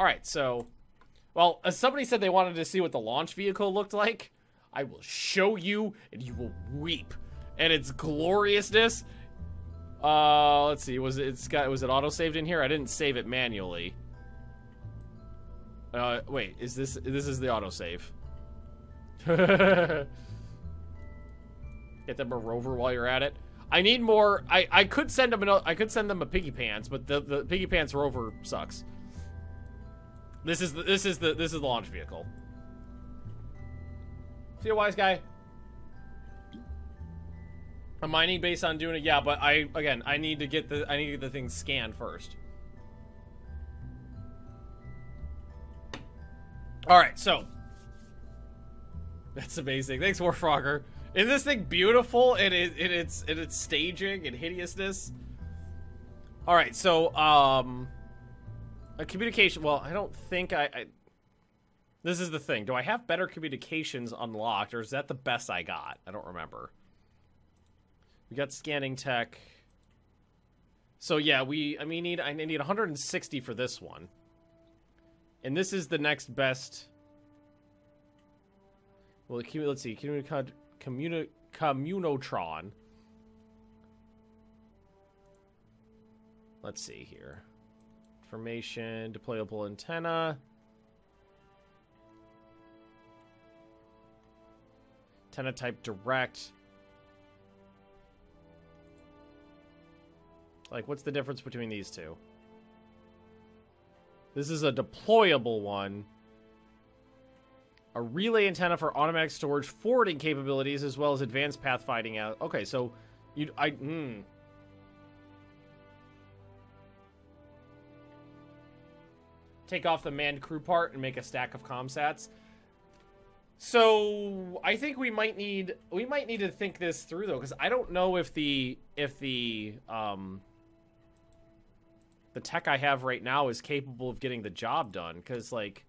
Alright, so... Well, as somebody said they wanted to see what the launch vehicle looked like, I will show you, and you will weep at its gloriousness. Let's see, was it auto-saved in here? I didn't save it manually. Wait, this is the autosave. Get them a rover while you're at it. I need more. I could send them a piggy pants, but the piggy pants rover sucks. This is the launch vehicle. See a wise guy? A mining base on Duna, yeah, but I need to get the thing scanned first. All right, so that's amazing. Thanks, Warfrogger. Is this thing beautiful in its staging and hideousness? All right, so a communication. Well, I don't think I. This is the thing. Do I have better communications unlocked, or is that the best I got? I don't remember. We got scanning tech. So yeah, I need 160 for this one. And this is the next best. Well, let's see. Communotron. Let's see here. Information, deployable antenna. Antenna type direct. Like, what's the difference between these two? This is a deployable one. A relay antenna for automatic storage forwarding capabilities, as well as advanced pathfinding out. Okay, so take off the manned crew part and make a stack of comsats. So I think we might need to think this through though, because I don't know if the tech I have right now is capable of getting the job done, because like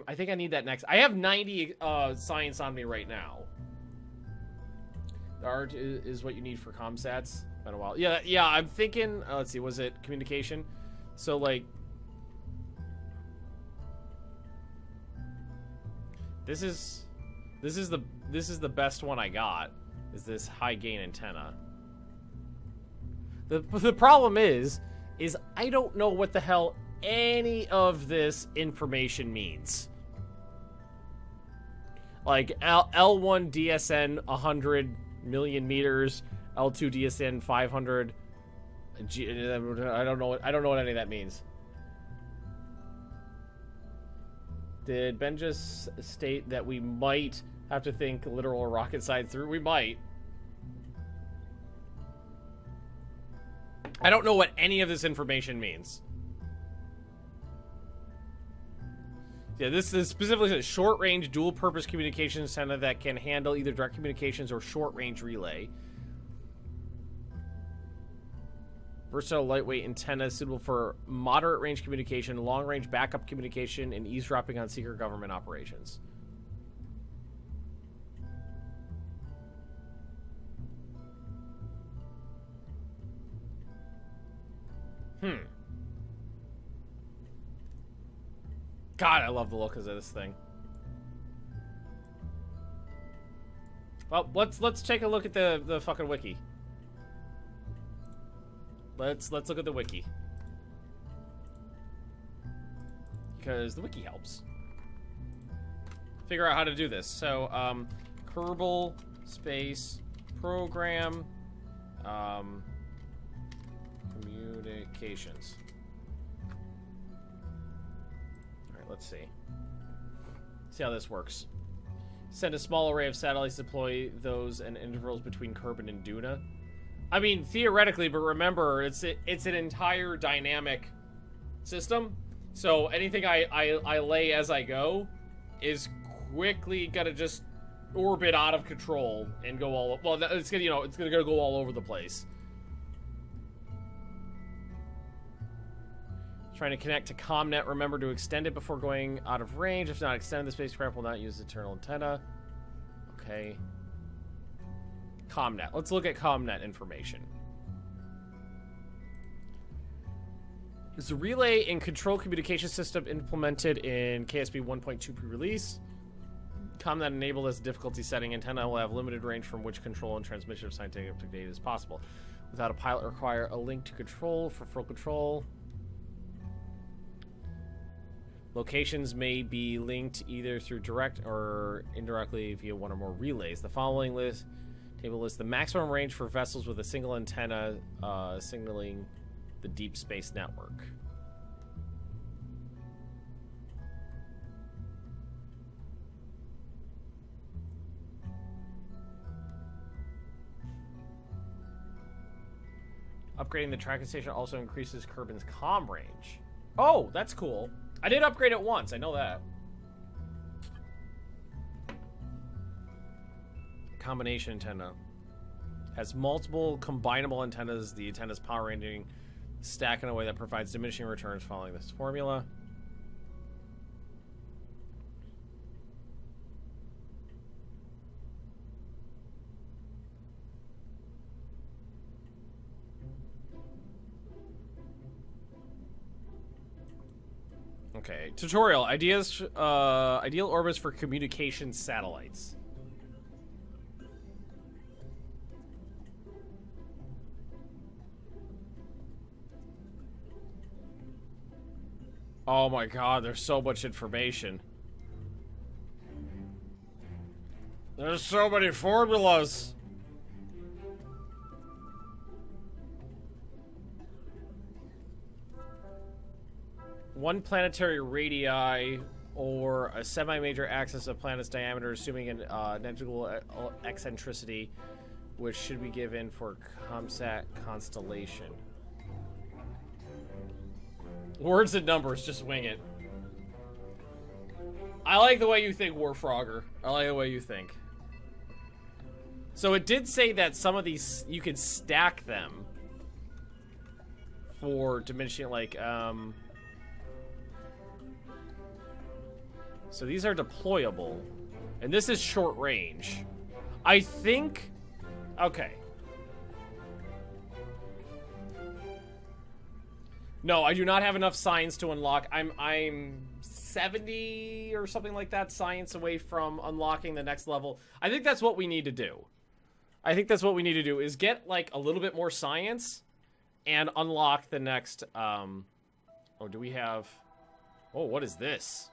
I think I need that next. I have 90 science on me right now. The art is what you need for comsats. Been a while. Yeah. I'm thinking. Let's see. Was it communication? So like, this is the best one I got. Is this high gain antenna? The problem is I don't know what the hell any of this information means. Like L1 DSN 100 million meters, L2 DSN 500. I don't know what any of that means. Did Ben just state that we might have to think literal rocket science through? We might. I don't know what any of this information means. Yeah, this is specifically a short-range, dual-purpose communications antenna that can handle either direct communications or short-range relay. Versatile lightweight antenna suitable for moderate-range communication, long-range backup communication, and eavesdropping on secret government operations. God, I love the look of this thing. Well, let's take a look at the fucking wiki. Let's look at the wiki. Because the wiki helps. Figure out how to do this. So, Kerbal Space Program, communications. Let's see how this works. Send a small array of satellites, deploy those in intervals between Kerb and Duna. I mean, theoretically, but remember, it's an entire dynamic system. So anything I lay as I go is quickly gonna just orbit out of control and go all, well, it's gonna go all over the place. Trying to connect to ComNet. Remember to extend it before going out of range. If not extended, the spacecraft will not use the internal antenna. Okay. ComNet. Let's look at ComNet information. Is the relay and control communication system implemented in KSP 1.2 pre-release. Com that enable this difficulty setting antenna will have limited range from which control and transmission of scientific data is possible. Without a pilot, require a link to control for full control. Locations may be linked either through direct or indirectly via one or more relays. The following table lists the maximum range for vessels with a single antenna signaling the deep space network. Upgrading the tracking station also increases Kerbin's comm range. Oh, that's cool. I did upgrade it once, I know that. Combination antenna. Has multiple combinable antennas. The antenna's power ranging stack in a way that provides diminishing returns following this formula. Okay, tutorial. Ideas, ideal orbits for communication satellites. Oh my god, there's so much information. There's so many formulas. One planetary radii or a semi-major axis of planet's diameter, assuming an negligible eccentricity, which should be given for ComSat constellation. Words and numbers, just wing it. I like the way you think, Warfrogger. I like the way you think. So it did say that some of these, you could stack them for diminishing, like, so these are deployable. And this is short range. I think, okay. No, I do not have enough science to unlock. I'm 70 or something like that science away from unlocking the next level. I think that's what we need to do. I think that's what we need to do is get like a little bit more science and unlock the next oh, do we have, oh, what is this?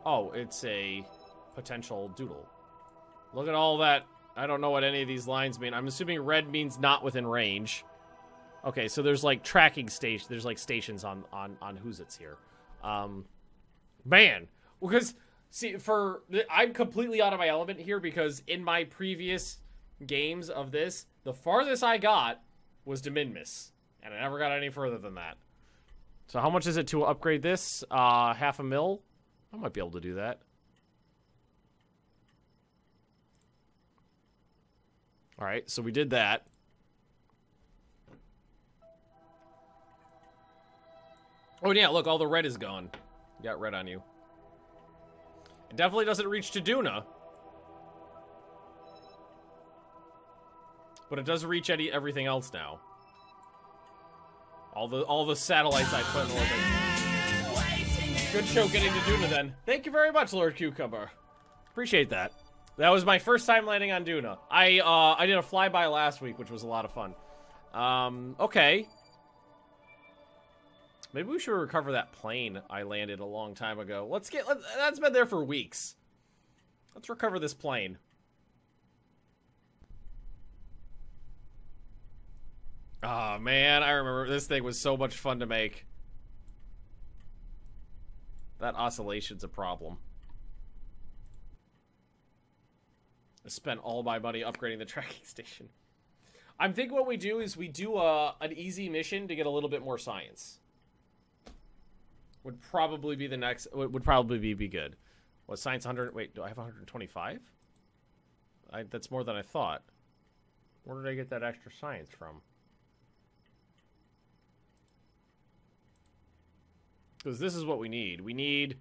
Oh, it's a potential doodle. Look at all that. I don't know what any of these lines mean. I'm assuming red means not within range. Okay, so there's like tracking station. There's like stations on who's it's here. Man, because see, I'm completely out of my element here because in my previous games of this, the farthest I got was de minimis, and I never got any further than that. So how much is it to upgrade this? $500,000. I might be able to do that. All right, so we did that. Oh, yeah, look, all the red is gone. You got red on you. It definitely doesn't reach to Duna. But it does reach everything else now. All the satellites I put in orbit. Good show getting to Duna, then. Thank you very much, Lord Cucumber. Appreciate that. That was my first time landing on Duna. I did a flyby last week, which was a lot of fun. Okay. Maybe we should recover that plane I landed a long time ago. That's been there for weeks. Let's recover this plane. Oh, man, I remember this thing was so much fun to make. That oscillation's a problem. I spent all my money upgrading the tracking station. I'm thinking what we do is we do an easy mission to get a little bit more science. Would probably be the next. Would probably be good. What, science 100? Wait, do I have 125? That's more than I thought. Where did I get that extra science from? Because this is what we need. We need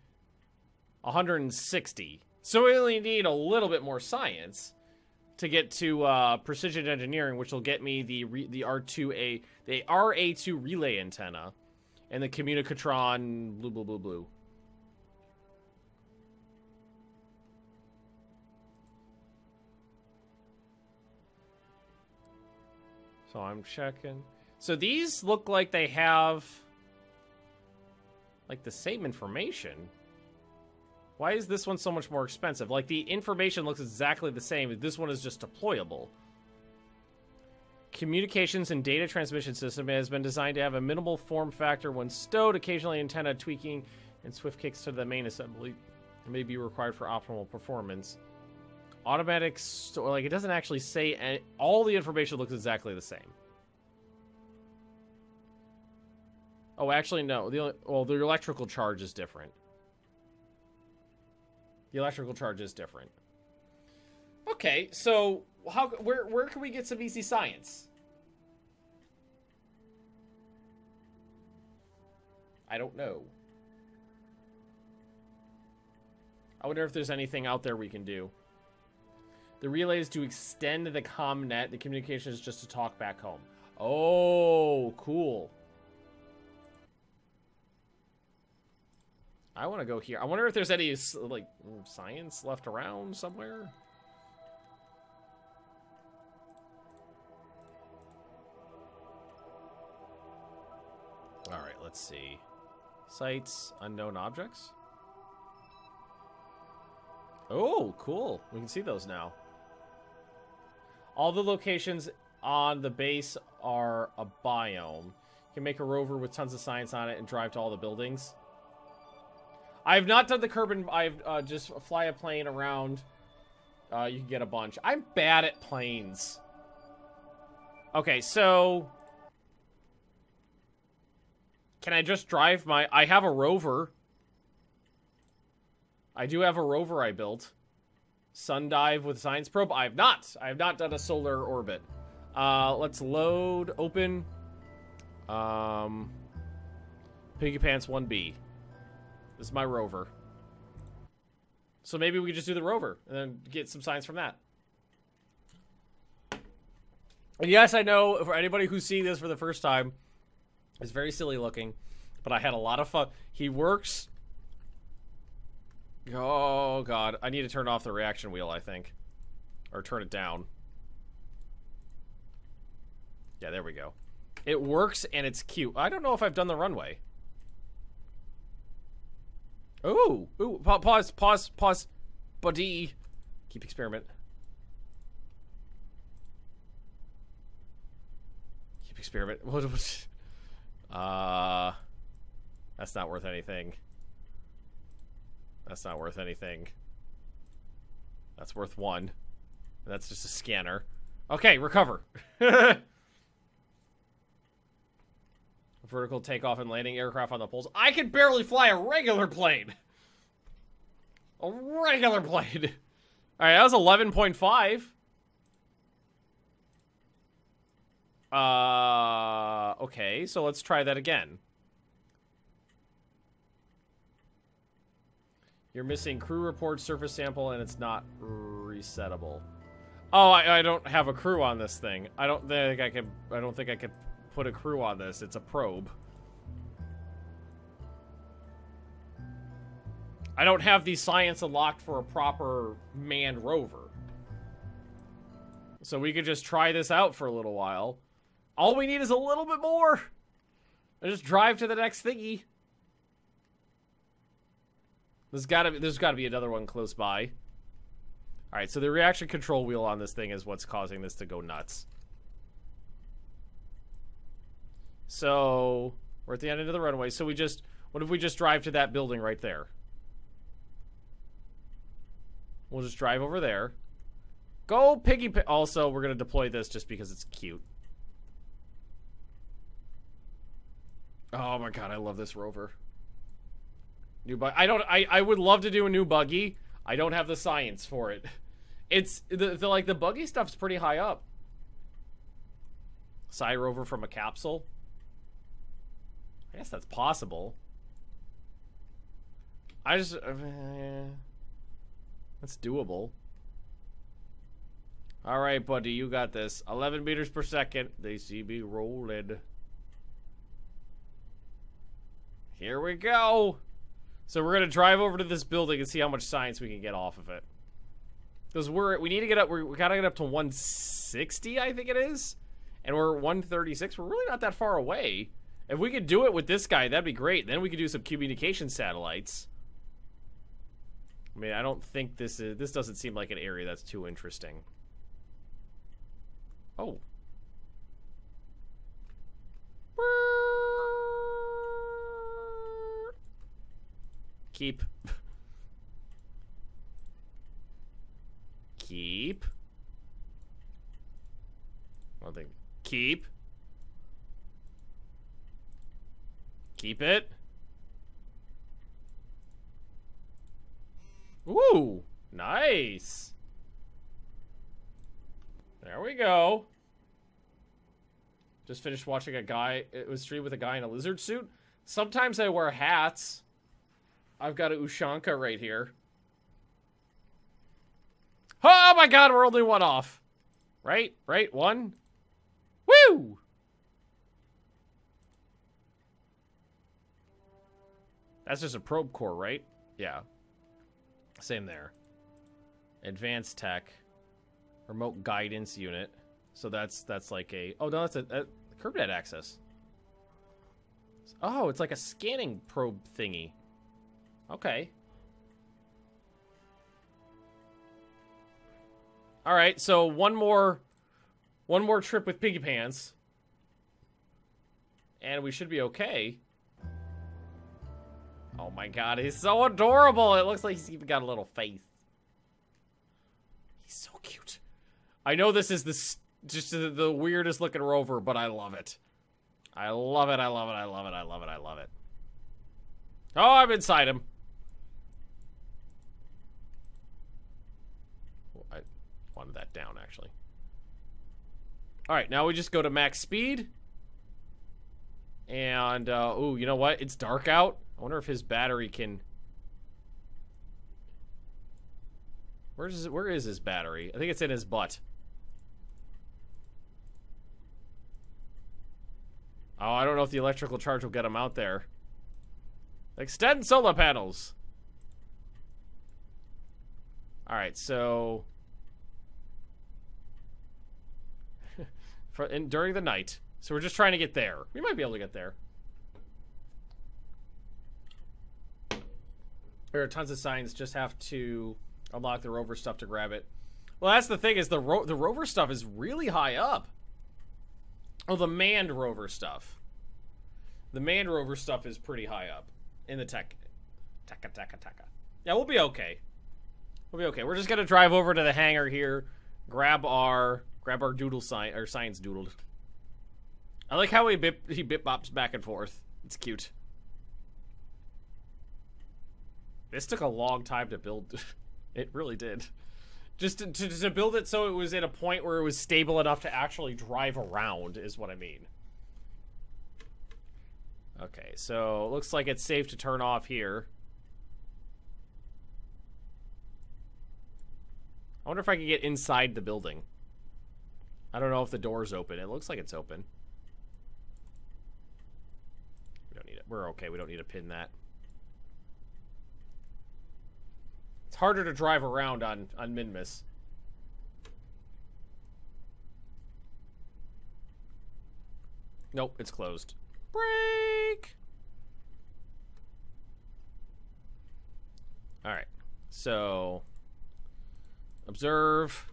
160. So we only need a little bit more science. to get to precision engineering, which will get me the R2A, the RA2 relay antenna, and the communicatron blue blue blue blue. So I'm checking. So these look like they have like the same information. Why is this one so much more expensive? Like the information looks exactly the same. This one is just deployable. Communications and data transmission system has been designed to have a minimal form factor when stowed. Occasionally antenna tweaking and swift kicks to the main assembly may be required for optimal performance. Automatic store, like it doesn't actually say any, all the information looks exactly the same. Oh, actually no. The electrical charge is different. The electrical charge is different. Okay, so where can we get some easy science? I don't know. I wonder if there's anything out there we can do. The relay is to extend the comm net. The communication is just to talk back home. Oh, cool. I want to go here. I wonder if there's any, like, science left around somewhere. All right, let's see. Sites, unknown objects. Oh, cool. We can see those now. All the locations on the base are a biome. You can make a rover with tons of science on it and drive to all the buildings. I have not done the Kerb, and I've just fly a plane around. You can get a bunch. I'm bad at planes. Okay, so can I just drive my... I have a rover. I do have a rover I built. Sun dive with science probe. I have not done a solar orbit. Let's load, open. Piggy Pants 1B. This is my rover. So maybe we could just do the rover and then get some science from that. And yes, I know for anybody who's seeing this for the first time, it's very silly looking, but I had a lot of fun. He works. Oh god, I need to turn off the reaction wheel, I think. Or turn it down. Yeah, there we go. It works and it's cute. I don't know if I've done the runway. Ooh, ooh, pause, buddy. Keep experiment. Keep experiment. That's not worth anything. That's not worth anything. That's worth 1. That's just a scanner. Okay, recover. Vertical takeoff and landing aircraft on the poles. I can barely fly a regular plane. A regular plane. Alright, that was 11.5. Okay, so let's try that again. You're missing crew report, surface sample, and it's not resettable. Oh, I don't have a crew on this thing. I don't think I could put a crew on this. It's a probe. I don't have the science unlocked for a proper manned rover. So we could just try this out for a little while. All we need is a little bit more. And just drive to the next thingy. There's gotta be another one close by. Alright, so the reaction control wheel on this thing is what's causing this to go nuts. So we're at the end of the runway. So what if we just drive to that building right there? We'll just drive over there. Go piggy. Also, we're gonna deploy this just because it's cute. Oh my god, I love this rover. New bug. I would love to do a new buggy. I don't have the science for it. It's the buggy stuff's pretty high up. Psi rover from a capsule. I guess that's possible. That's doable. All right, buddy, you got this. 11 meters per second. They see me rolling. Here we go. So we're gonna drive over to this building and see how much science we can get off of it. Because we need to get up. We gotta get up to 160, I think it is, and we're 136. We're really not that far away. If we could do it with this guy, that'd be great. Then we could do some communication satellites. I mean, I don't think this doesn't seem like an area that's too interesting. Oh. Keep. Keep. One thing. Keep. Keep it. Ooh, nice. There we go. Just finished watching it was streamed with a guy in a lizard suit. Sometimes I wear hats. I've got a Ushanka right here. Oh my god, we're only one off. Right? Right? One? Woo! That's just a probe core, right? Yeah. Same there. Advanced tech. Remote guidance unit. So that's like a... Oh, no, that's a KerbNet access. Oh, it's like a scanning probe thingy. Okay. Alright, so one more trip with Piggy Pants. And we should be okay. Oh my god, he's so adorable. It looks like he's even got a little face. He's so cute. I know this is just the weirdest looking rover, but I love it. I love it, I love it, I love it, I love it, I love it. Oh, I'm inside him. Oh, I wanted that down, actually. Alright, now we just go to max speed. And, ooh, you know what? It's dark out. I wonder if his battery can... Where is his battery? I think it's in his butt. Oh, I don't know if the electrical charge will get him out there. Extend solar panels. Alright, so... during the night. So we're just trying to get there. We might be able to get there. There are tons of signs. Just have to unlock the rover stuff to grab it. Well, that's the thing, is the rover stuff is really high up. Oh, the manned rover stuff. The manned rover stuff is pretty high up in the tech. Yeah, we'll be okay. We'll be okay. We're just gonna drive over to the hangar here, grab our doodle sign, or science doodled. I like how he bip bops back and forth. It's cute. This took a long time to build. It really did. Just to build it so it was at a point where it was stable enough to actually drive around is what I mean. Okay, so it looks like it's safe to turn off here. I wonder if I can get inside the building. I don't know if the door's open. It looks like it's open. We don't need it. We're okay. We don't need to pin that. It's harder to drive around on Minmus. Nope, it's closed. Break! Alright, so... observe.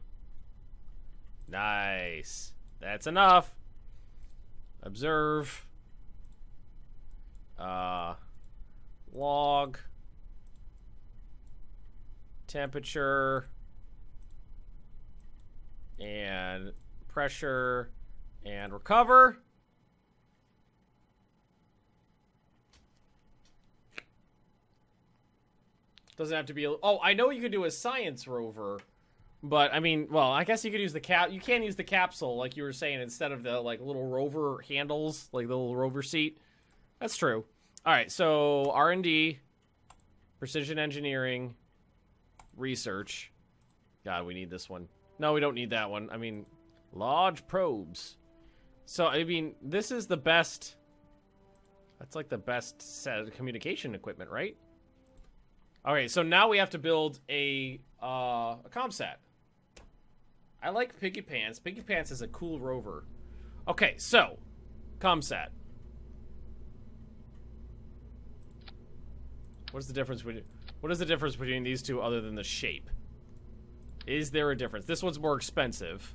Nice. That's enough. Observe. Log. Temperature. And pressure. And recover. Doesn't have to be... oh, I know you could do a science rover. But, I mean, well, I guess you could use the you can use the capsule, like you were saying, instead of the, like, little rover handles, like the little rover seat. That's true. Alright, so R&D, precision engineering, research. God, we need this one. No, we don't need that one. I mean, large probes. So, I mean, this is the best... That's like the best set of communication equipment, right? Okay, so now we have to build a comsat. I like Piggy Pants. Piggy Pants is a cool rover. Okay, so, comsat. What is the difference between these two other than the shape? Is there a difference? This one's more expensive.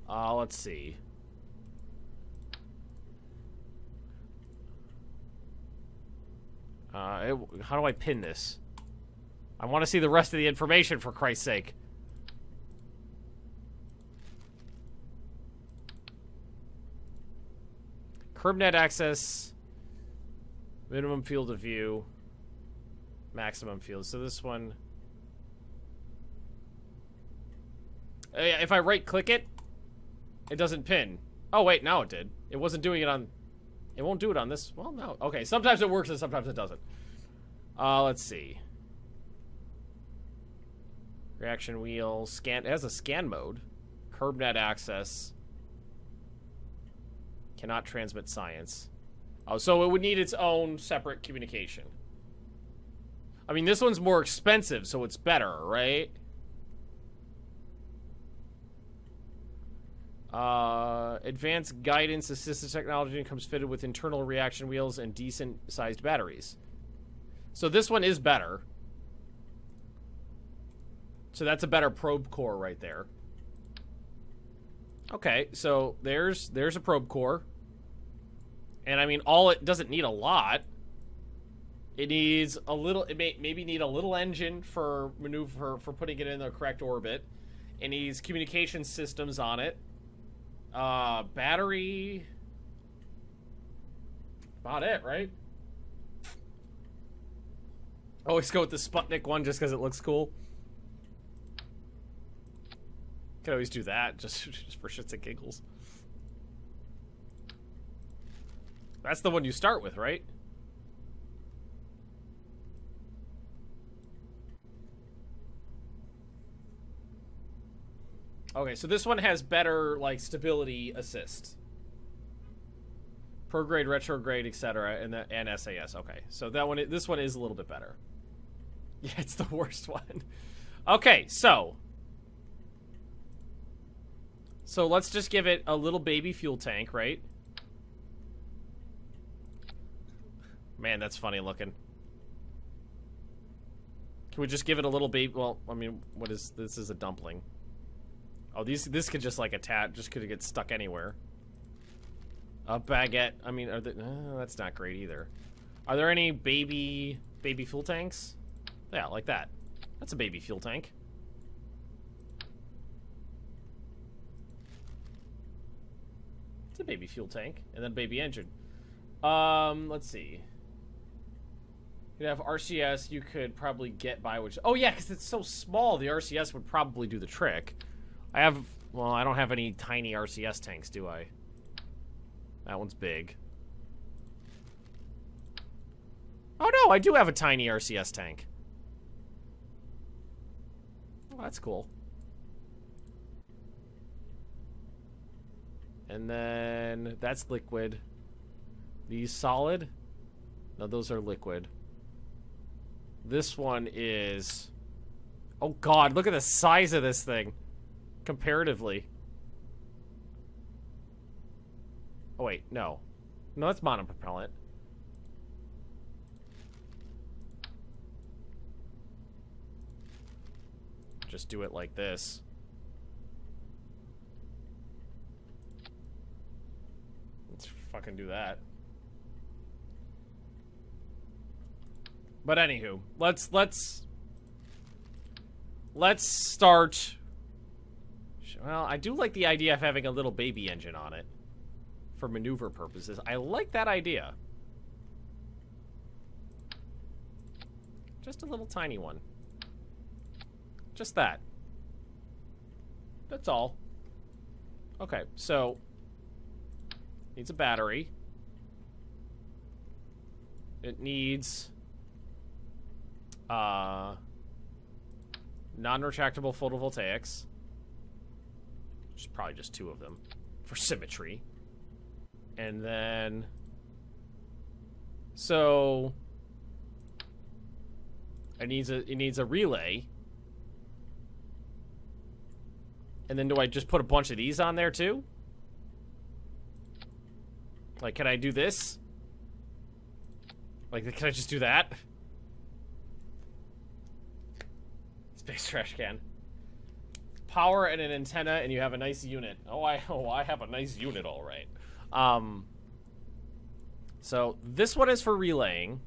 Let's see. How do I pin this? I want to see the rest of the information, for Christ's sake. Kerb net access. Minimum field of view. Maximum field. So this one... If I right-click it, it doesn't pin. Oh, wait, now it did. It wasn't doing it on... It won't do it on this... Well, no. Okay, sometimes it works and sometimes it doesn't. Let's see. Reaction wheel. Scan... It has a scan mode. Kerb net access. Cannot transmit science. Oh, so it would need its own separate communication. I mean, this one's more expensive, so it's better, right? Advanced guidance assisted technology comes fitted with internal reaction wheels and decent-sized batteries. So this one is better. So that's a better probe core right there. Okay, so there's a probe core. And I mean, it doesn't need a lot. It needs a little, maybe need a little engine for maneuver, for putting it in the correct orbit. It needs communication systems on it. Battery. About it, right? Always go with the Sputnik one just because it looks cool. Could always do that just for shits and giggles. That's the one you start with, right? Okay, so this one has better, like, stability assist. Prograde, retrograde, etc., and SAS. Okay, so that one, this one is a little bit better. Yeah, it's the worst one. Okay, so let's just give it a little baby fuel tank, right? Man, that's funny looking. Can we just give it a little baby? Well, I mean, what is this? Is a dumpling. Oh, this could just like could get stuck anywhere. A baguette. I mean, that's not great either. Are there any baby fuel tanks? Yeah, like that. That's a baby fuel tank. It's a baby fuel tank, and then baby engine. Let's see. You'd have RCS. You could probably get by which. Oh yeah, because it's so small, the RCS would probably do the trick. Well, I don't have any tiny RCS tanks, do I? That one's big. Oh no, I do have a tiny RCS tank. Oh, that's cool. And then that's liquid. These solid? No, those are liquid. This one is... Oh god, look at the size of this thing. Comparatively. Oh wait, no. No, that's monopropellant. Just do it like this. Let's fucking do that. But anywho, let's start. Well, I do like the idea of having a little baby engine on it for maneuver purposes. I like that idea. Just a little tiny one. Just that. That's all. Okay, so needs a battery. it needs non-retractable photovoltaics. Which is probably just 2 of them for symmetry. And then so it needs a relay. And then do I just put a bunch of these on there too? Like, can I do this? Like, can I just do that? Space trash can. Power and an antenna, and you have a nice unit. Oh, I have a nice unit, all right. So this one is for relaying.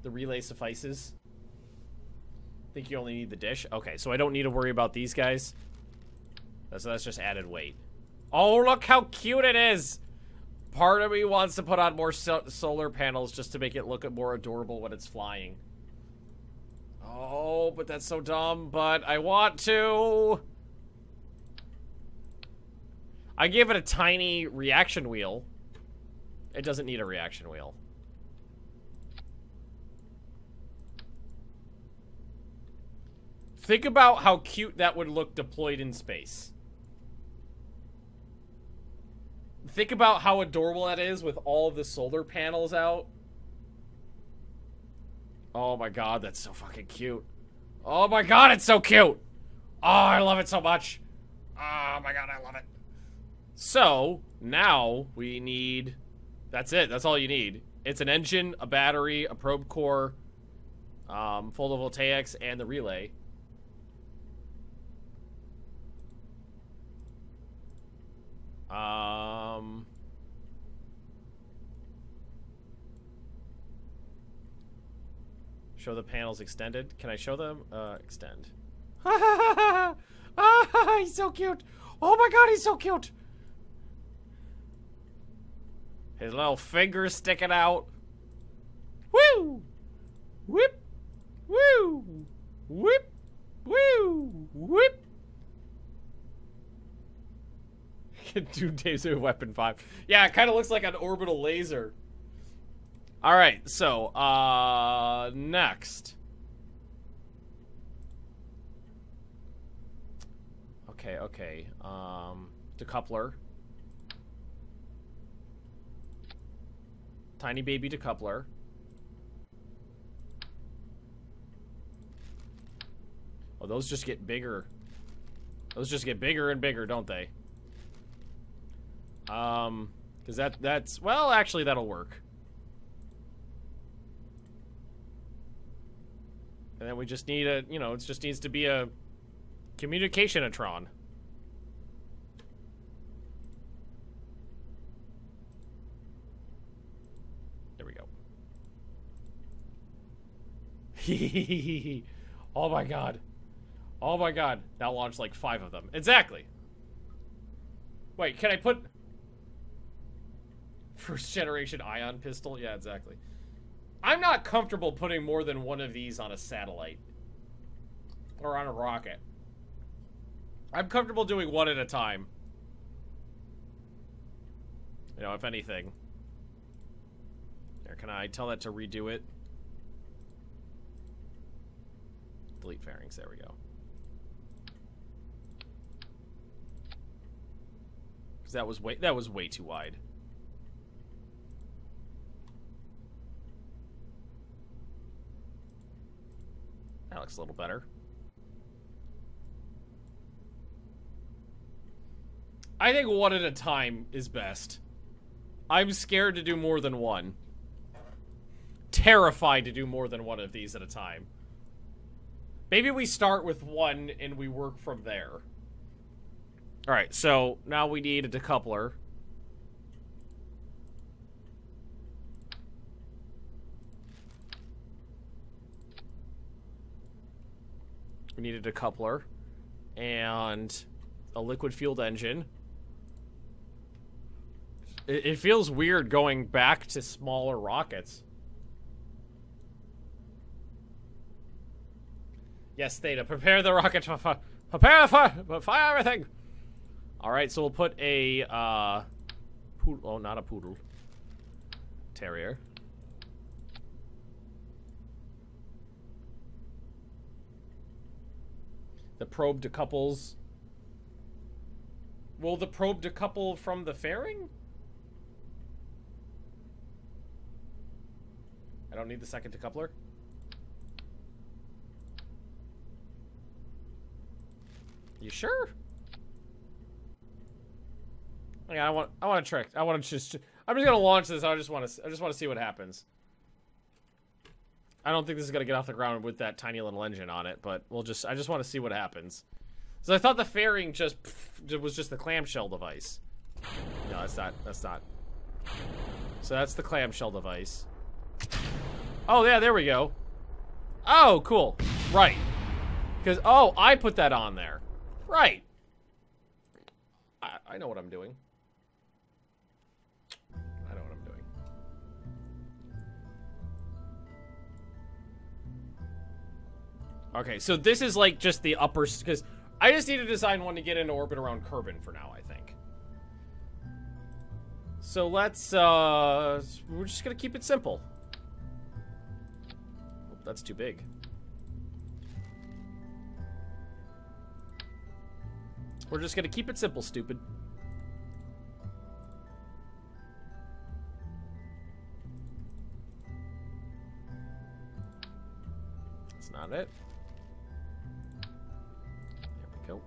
The relay suffices. Think you only need the dish? Okay, so I don't need to worry about these guys. So that's just added weight. Oh, look how cute it is! Part of me wants to put on more solar panels just to make it look more adorable when it's flying. Oh, but that's so dumb, but I want to. I gave it a tiny reaction wheel. It doesn't need a reaction wheel. Think about how cute that would look deployed in space. Think about how adorable that is with all of the solar panels out. Oh my god, that's so fucking cute. Oh my god, it's so cute! Oh, I love it so much. Oh my god, I love it. So, now we need... That's it, that's all you need. It's an engine, a battery, a probe core, photovoltaics, and the relay. Show the panels extended. Can I show them? Extend. He's so cute. Oh my god, he's so cute. His little fingers sticking out. Woo! Whip! Woo! Whip! Woo! Whip! 2 days of Weapon 5. Yeah, it kind of looks like an orbital laser. Alright, so, next. Okay. Decoupler. Tiny baby decoupler. Oh, those just get bigger. Those just get bigger and bigger, don't they? Because that's... Well, actually, that'll work. And then we just need a... You know, it just needs to be a communication-atron. There we go. Oh my god. Oh my god. That launched like 5 of them. Exactly. Wait, can I put... First generation ion pistol? Yeah, exactly. I'm not comfortable putting more than one of these on a satellite. Or on a rocket. I'm comfortable doing one at a time. You know, if anything. There, can I tell that to redo it? Delete fairings, there we go. Because that was way too wide. That looks a little better. I think one at a time is best. I'm scared to do more than one. Terrified to do more than one of these at a time. Maybe we start with one and we work from there. Alright, so now we need a decoupler. We need a decoupler. And a liquid-fueled engine. It feels weird going back to smaller rockets. Yes, Theta, prepare the rocket to prepare for fire everything. All right, so we'll put a poodle. Oh, not a poodle. Terrier. The probe decouples. Will the probe decouple from the fairing? I don't need the second decoupler. You sure? Yeah, I want a trick. I'm just gonna launch this. I just want to see what happens. I don't think this is gonna get off the ground with that tiny little engine on it, but I just want to see what happens. So I thought the fairing was just the clamshell device. No, that's not. So that's the clamshell device. Oh yeah, there we go. Oh, cool. Right. Because I put that on there. Right. I know what I'm doing. I know what I'm doing. Okay, so this is like just the upper, because I just need to design one to get into orbit around Kerbin for now, I think. So let's, we're just gonna keep it simple. Oh, that's too big. We're just gonna keep it simple, stupid. That's not it. There we go.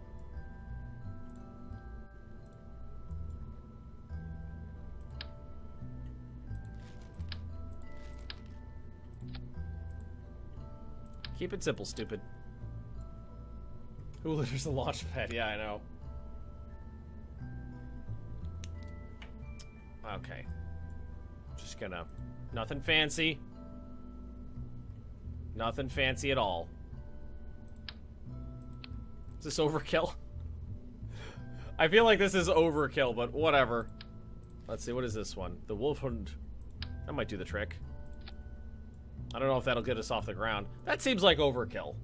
Keep it simple, stupid. Who litters the launch pad? Yeah, I know. Okay. Just gonna... Nothing fancy. Nothing fancy at all. Is this overkill? I feel like this is overkill, but whatever. Let's see, what is this one? The Wolfhund. That might do the trick. I don't know if that'll get us off the ground. That seems like overkill.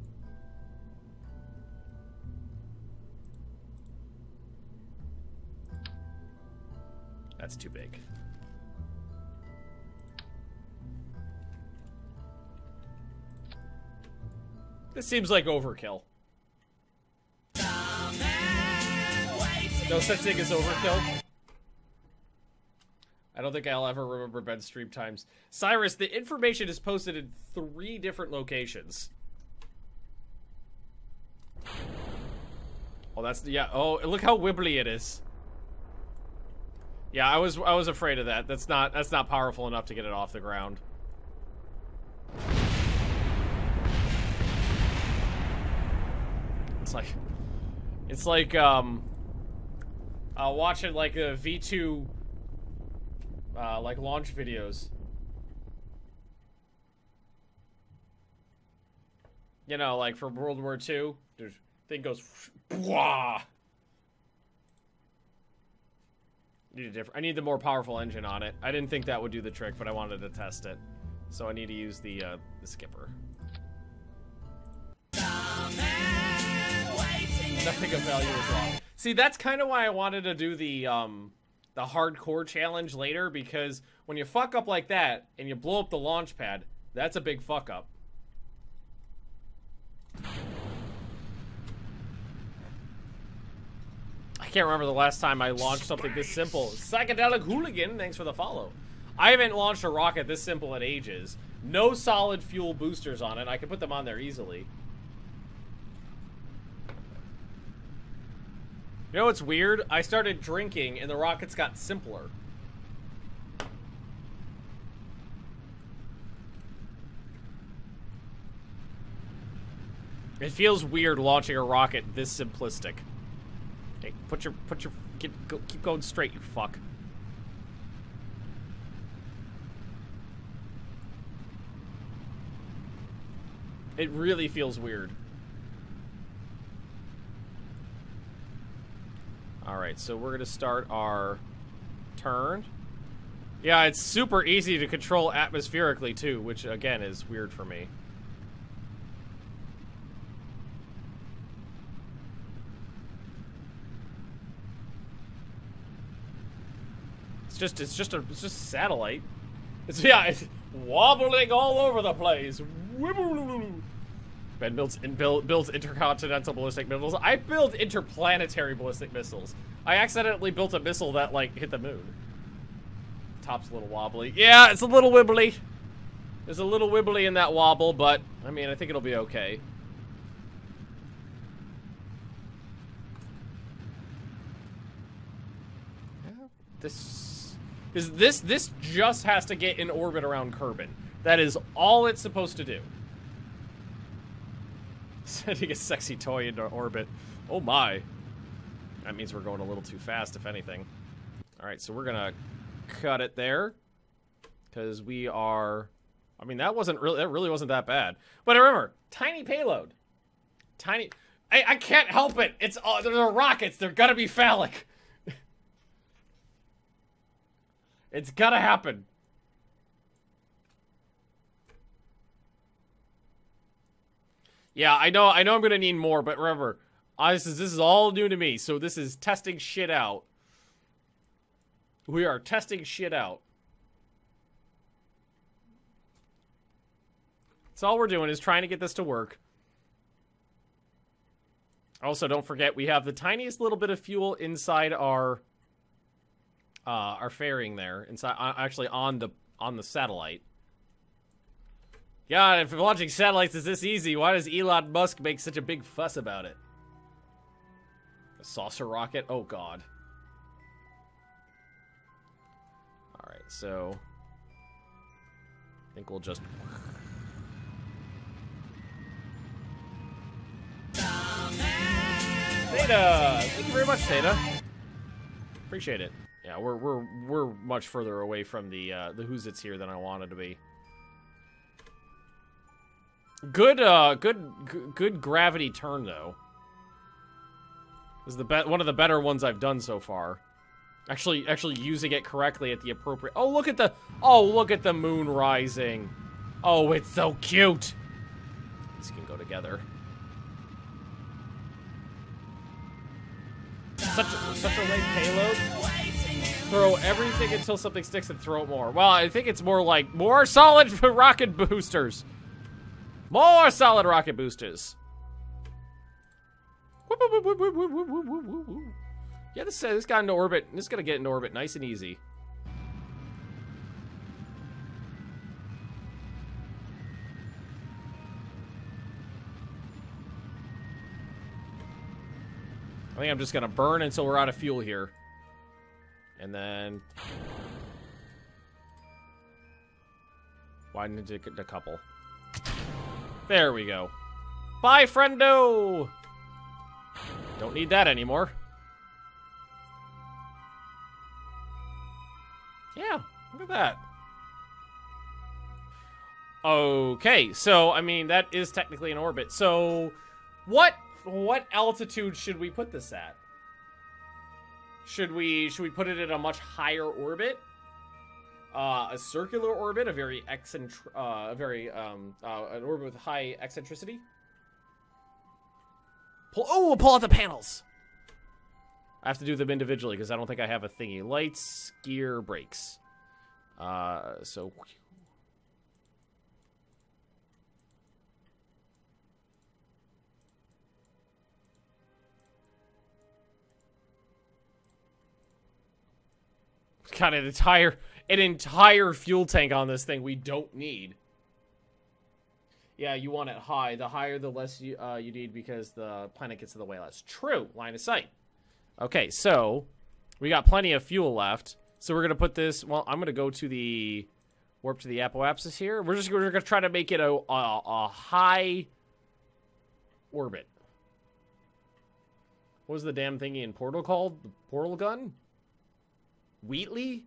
That's too big. This seems like overkill. No such thing as overkill. I don't think I'll ever remember Ben's stream times. Cyrus, the information is posted in 3 different locations. Oh, that's... Yeah, oh, look how wibbly it is. Yeah, I was afraid of that. That's not powerful enough to get it off the ground. It's like watching like a V2 like launch videos. You know, like for World War II, the thing goes bwah. I need the more powerful engine on it. I didn't think that would do the trick, but I wanted to test it. So I need to use the skipper. Nothing of value is wrong. See, that's kind of why I wanted to do the hardcore challenge later, because when you fuck up like that and you blow up the launch pad, that's a big fuck up. I can't remember the last time I launched something this simple. Psychedelic Hooligan, thanks for the follow. I haven't launched a rocket this simple in ages. No solid fuel boosters on it. I can put them on there easily. You know what's weird? I started drinking and the rockets got simpler. It feels weird launching a rocket this simplistic. Okay, keep going straight, you fuck. It really feels weird. Alright, so we're gonna start our turn. Yeah, it's super easy to control atmospherically too, which again is weird for me. It's just a satellite. It's wobbling all over the place. Ben builds intercontinental ballistic missiles. I build interplanetary ballistic missiles. I accidentally built a missile that, like, hit the moon. Top's a little wobbly. Yeah, it's a little wibbly. There's a little wibbly in that wobble, but, I mean, I think it'll be okay. This just has to get in orbit around Kerbin. That is all it's supposed to do. Sending a sexy toy into orbit. Oh my. That means we're going a little too fast, if anything. Alright, so we're gonna cut it there. Because we are... I mean, that really wasn't that bad. But remember, tiny payload. Tiny... I can't help it! They're rockets, they're gonna be phallic. It's gotta happen. Yeah, I know I'm gonna need more, but remember, this is all new to me, so this is testing shit out. We are testing shit out. So all we're doing is trying to get this to work. Also, don't forget, we have the tiniest little bit of fuel inside our fairing there, inside, actually on the satellite. God, if launching satellites is this easy, why does Elon Musk make such a big fuss about it? A saucer rocket? Oh god. Alright, so... I think we'll just... Theta! Thank you very much, Theta. Appreciate it. Yeah, we're much further away from the who's it's here than I wanted to be. Good gravity turn though. This is one of the better ones I've done so far. Actually using it correctly at the appropriate. Oh, look at the moon rising. Oh, it's so cute. These can go together. Such a late payload. Throw everything until something sticks and throw it more. Well, I think it's more like more solid rocket boosters. More solid rocket boosters. Yeah, this got into orbit. This is gonna get into orbit nice and easy. I think I'm just gonna burn until we're out of fuel here. And then... widen into a couple. There we go. Bye, friendo! Don't need that anymore. Yeah, look at that. Okay, so, I mean, that is technically an orbit. So, what altitude should we put this at? Should we put it at a much higher orbit? A circular orbit, an orbit with high eccentricity. We'll pull out the panels. I have to do them individually because I don't think I have a thingy. Lights, gear, brakes. So. Got an entire fuel tank on this thing we don't need. Yeah, you want it high. The higher, the less you need because the planet gets in the way less. True. Line of sight. Okay, so we got plenty of fuel left. So we're gonna put this. Well, I'm gonna go to the warp to the apoapsis here. We're gonna try to make it a high orbit. What was the damn thingy in Portal called? The portal gun? Wheatley?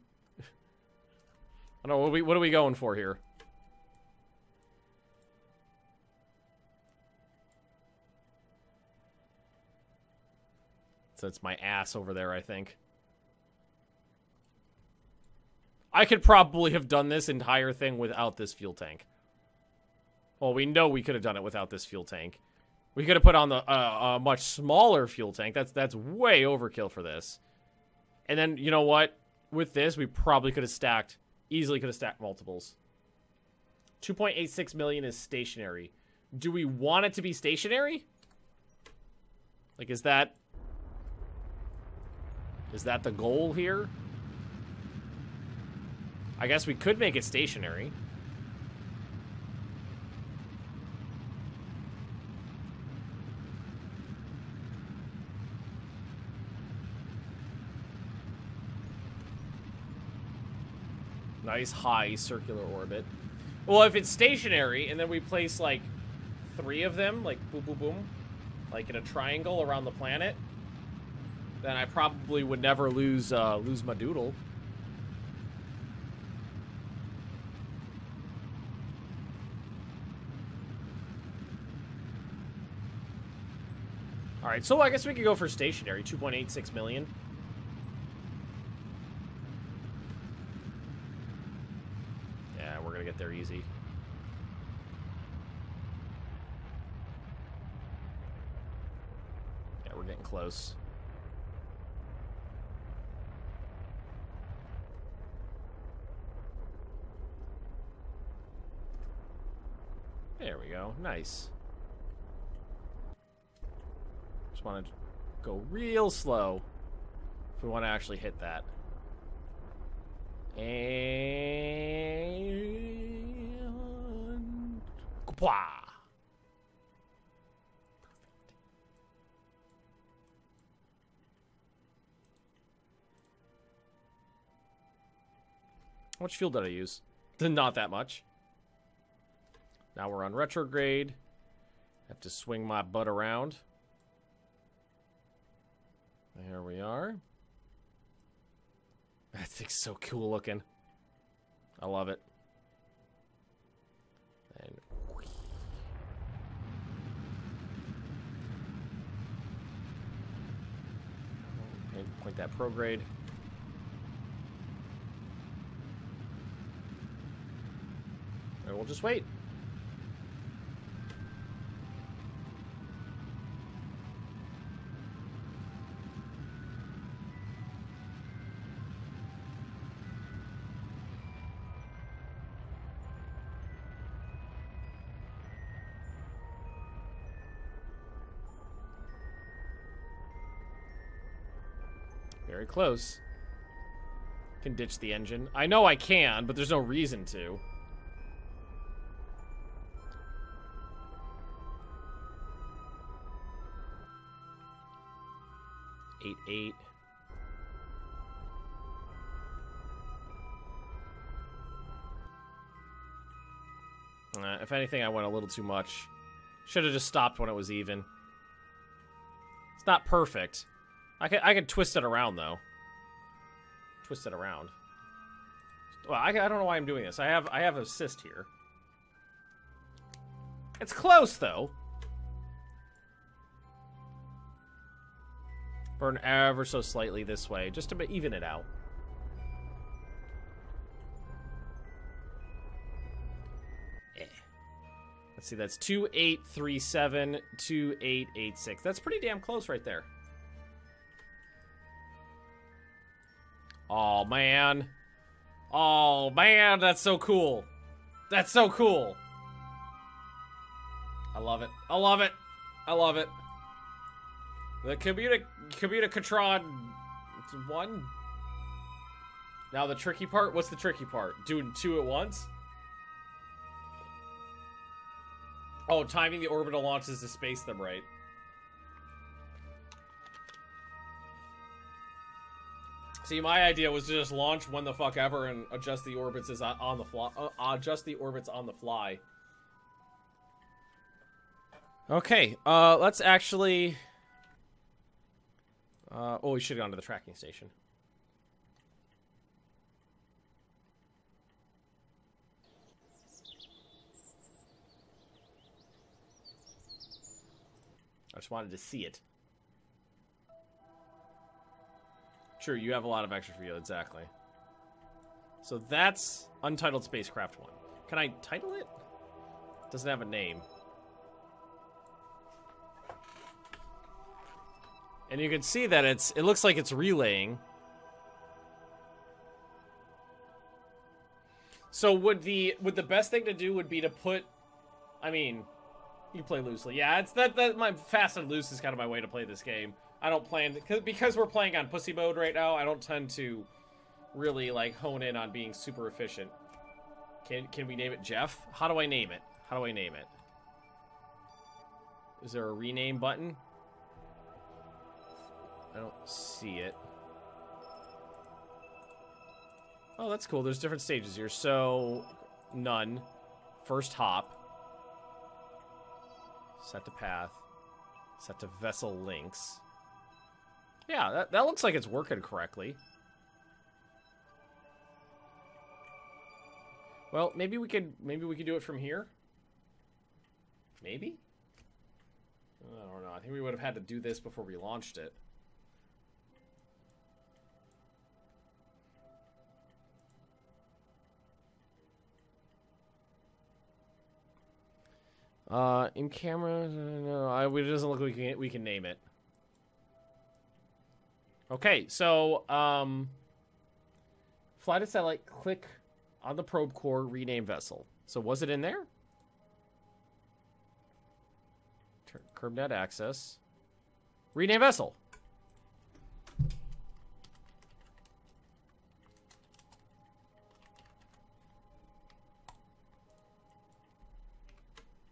I don't know, what are we going for here? So it's my ass over there, I think. I could probably have done this entire thing without this fuel tank. Well, we know we could have done it without this fuel tank. We could have put on the a much smaller fuel tank. That's way overkill for this. And then, you know what? with this, we probably could have stacked, easily could have stacked multiples. 2.86 million is stationary. Do we want it to be stationary? Like, is that the goal here? I guess we could make it stationary. Nice high circular orbit. Well, if it's stationary and then we place like 3 of them, like boom, boom, boom, like in a triangle around the planet, then I probably would never lose my doodle. All right, so I guess we could go for stationary, 2.86 million. Yeah, we're gonna get there easy. Yeah, we're getting close. There we go. Nice. Just want to go real slow if we want to actually hit that. And... Kapwa! How much fuel did I use? Not that much. Now we're on retrograde. Have to swing my butt around. Here we are. That thing's so cool looking. I love it. And point that prograde. And we'll just wait. Very close. Can ditch the engine. I know I can, but there's no reason to. Eight. If anything, I went a little too much. Should have just stopped when it was even. It's not perfect. I can twist it around, though. Twist it around. Well, I don't know why I'm doing this. I have assist here. It's close, though. Burn ever so slightly this way, just to even it out. Let's see, that's 2837, 2886. That's pretty damn close right there. Oh, man. Oh, man, that's so cool. That's so cool. I love it. I love it. I love it. The Communicatron 1. Now the tricky part. What's the tricky part? Doing 2 at once? Oh, timing the orbital launches to space them right. See, my idea was to just launch when the fuck ever and adjust the orbits as on the fly. Adjust the orbits on the fly. Okay, let's actually. Oh, we should have gone to the tracking station. I just wanted to see it. True, you have a lot of extra fuel, exactly. So that's Untitled Spacecraft 1. Can I title it? Doesn't have a name. And you can see that it looks like it's relaying. So would the best thing to do would be to put, I mean, you play loosely. Yeah, it's that my fast and loose is kind of my way to play this game. I don't plan because we're playing on pussy mode right now. I don't tend to really like hone in on being super efficient. Can we name it Jeff? How do I name it? How do I name it? Is there a rename button? I don't see it. Oh, that's cool. There's different stages here. So, none. First hop. Set to path. Set to vessel links. Yeah, that looks like it's working correctly. Well, maybe we could do it from here. Maybe? I don't know. I think we would have had to do this before we launched it. In camera, no, it doesn't look like we can name it. Okay, so, fly to satellite, click on the probe core, rename vessel. So was it in there? KerbNet access. Rename vessel.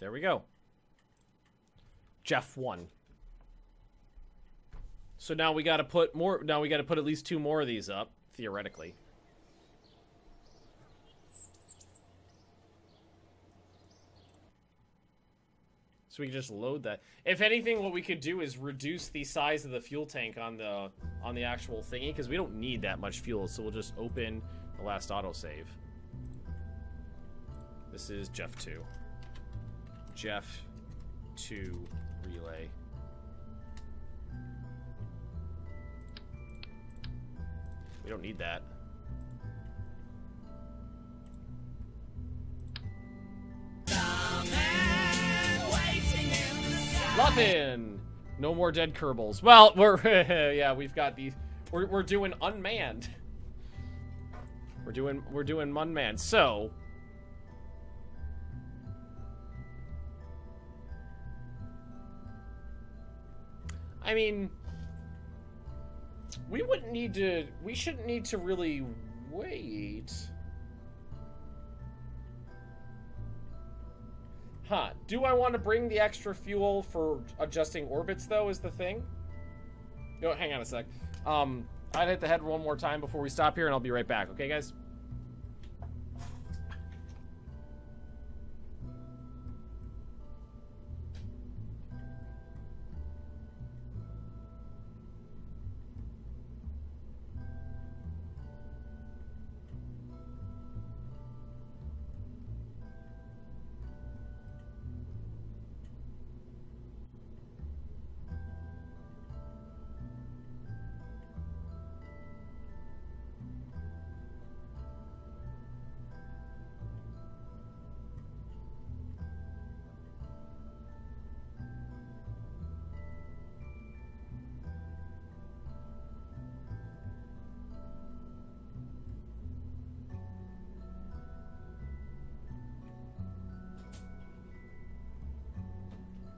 There we go. Jeff 1. So now we got to put more. Now we got to put at least 2 more of these up, theoretically. So we can just load that. If anything, what we could do is reduce the size of the fuel tank on the actual thingy, because we don't need that much fuel. So we'll just open the last autosave. This is Jeff 2. Jeff 2 relay. We don't need that. Luffin! No more dead Kerbals. Well, we're yeah, we've got these. We're doing unmanned. We're doing unmanned. So I mean, we shouldn't need to really wait. Huh. Do I want to bring the extra fuel for adjusting orbits, though, is the thing? No, hang on a sec. I'd hit the head one more time before we stop here, and I'll be right back. Okay, guys?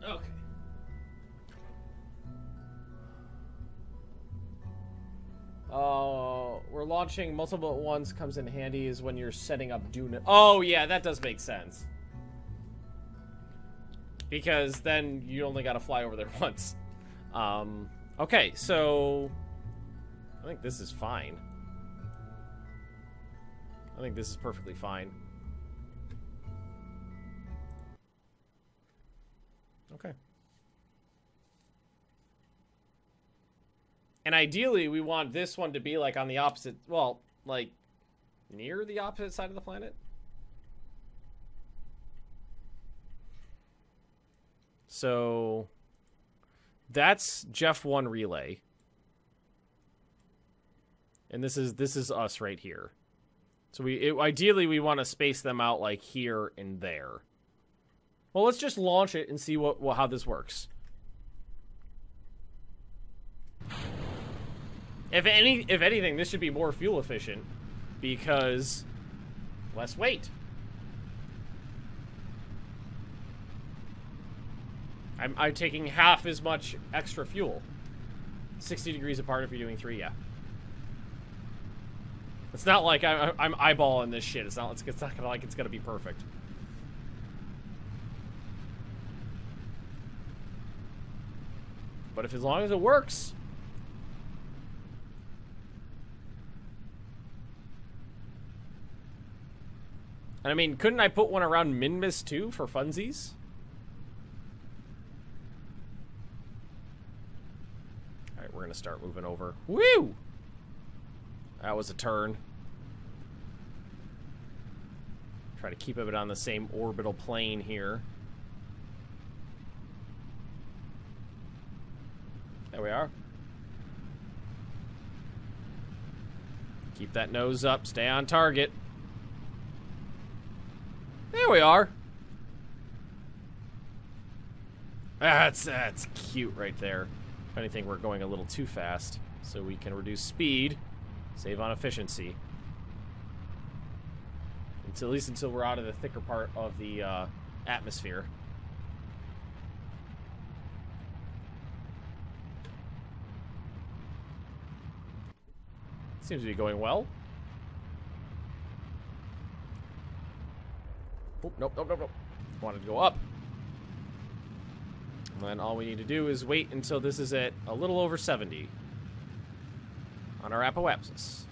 Okay. We're launching multiple at once comes in handy is when you're setting up Duna. Oh, yeah, that does make sense. Because then you only got to fly over there once. Okay, so I think this is fine. I think this is perfectly fine. Okay. And ideally, we want this one to be, like, on the opposite... Well, like, near the opposite side of the planet? So... That's Jeff 1 relay. And this is us right here. So ideally, we want to space them out, like, here and there. Well, let's just launch it and see how this works. If anything, this should be more fuel efficient because less weight. I'm taking half as much extra fuel. 60 degrees apart if you're doing 3, yeah. It's not like I'm eyeballing this shit. It's not gonna like it's gonna be perfect. But if as long as it works. And I mean, couldn't I put one around Minmus too for funsies? Alright, we're gonna start moving over. Woo! That was a turn. Try to keep it on the same orbital plane here. There we are. Keep that nose up. Stay on target. There we are. That's cute right there. If anything, we're going a little too fast, so we can reduce speed, save on efficiency. At least until we're out of the thicker part of the atmosphere. Seems to be going well. Oh, nope. Wanted to go up. And then all we need to do is wait until this is at a little over 70 on our apoapsis.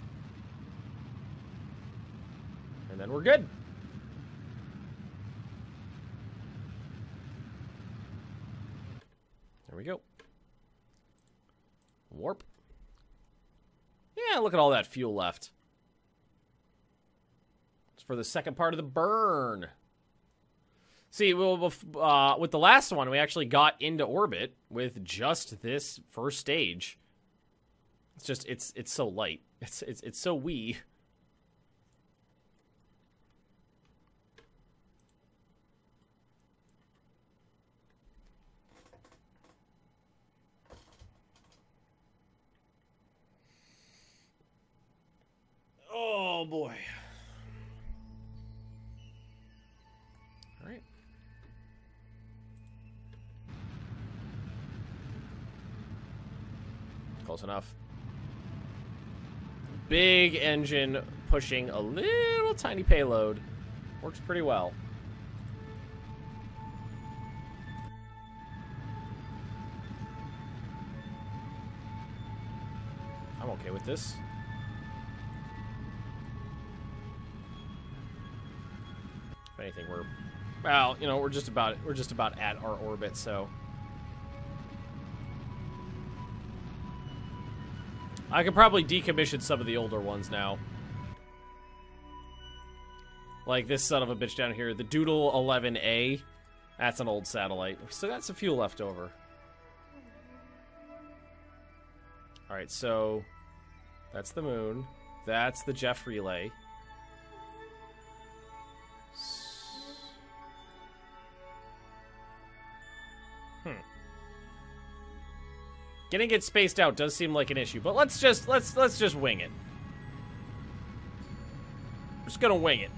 And then we're good. There we go. Warp. Yeah, look at all that fuel left. It's for the second part of the burn. See, well, with the last one, we actually got into orbit with just this first stage. It's just, it's so light. It's so wee. Oh boy. All right. Close enough. Big engine pushing a little tiny payload. Works pretty well. I'm okay with this. If anything, well, you know, we're just about at our orbit, so I could probably decommission some of the older ones now. Like this son of a bitch down here, the Doodle 11A. That's an old satellite. We still got some fuel left over. Alright, so that's the moon. That's the Jeff relay. Getting it spaced out does seem like an issue, but let's just wing it. We're just gonna wing it.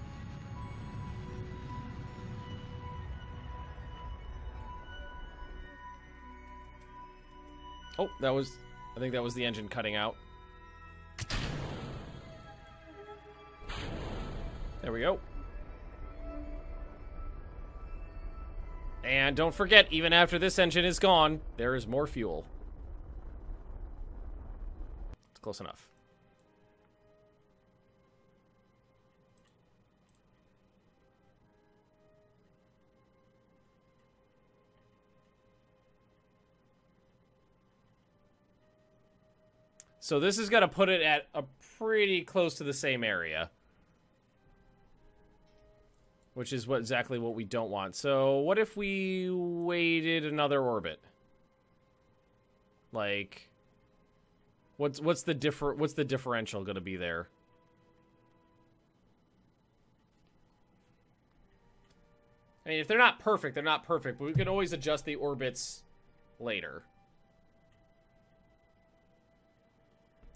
Oh, I think that was the engine cutting out. There we go. And don't forget, even after this engine is gone, there is more fuel. Close enough. So this is going to put it at a pretty close to the same area. Which is exactly what we don't want. So what if we waited another orbit? Like, what's the differential going to be there? I mean, if they're not perfect, they're not perfect, but we can always adjust the orbits later.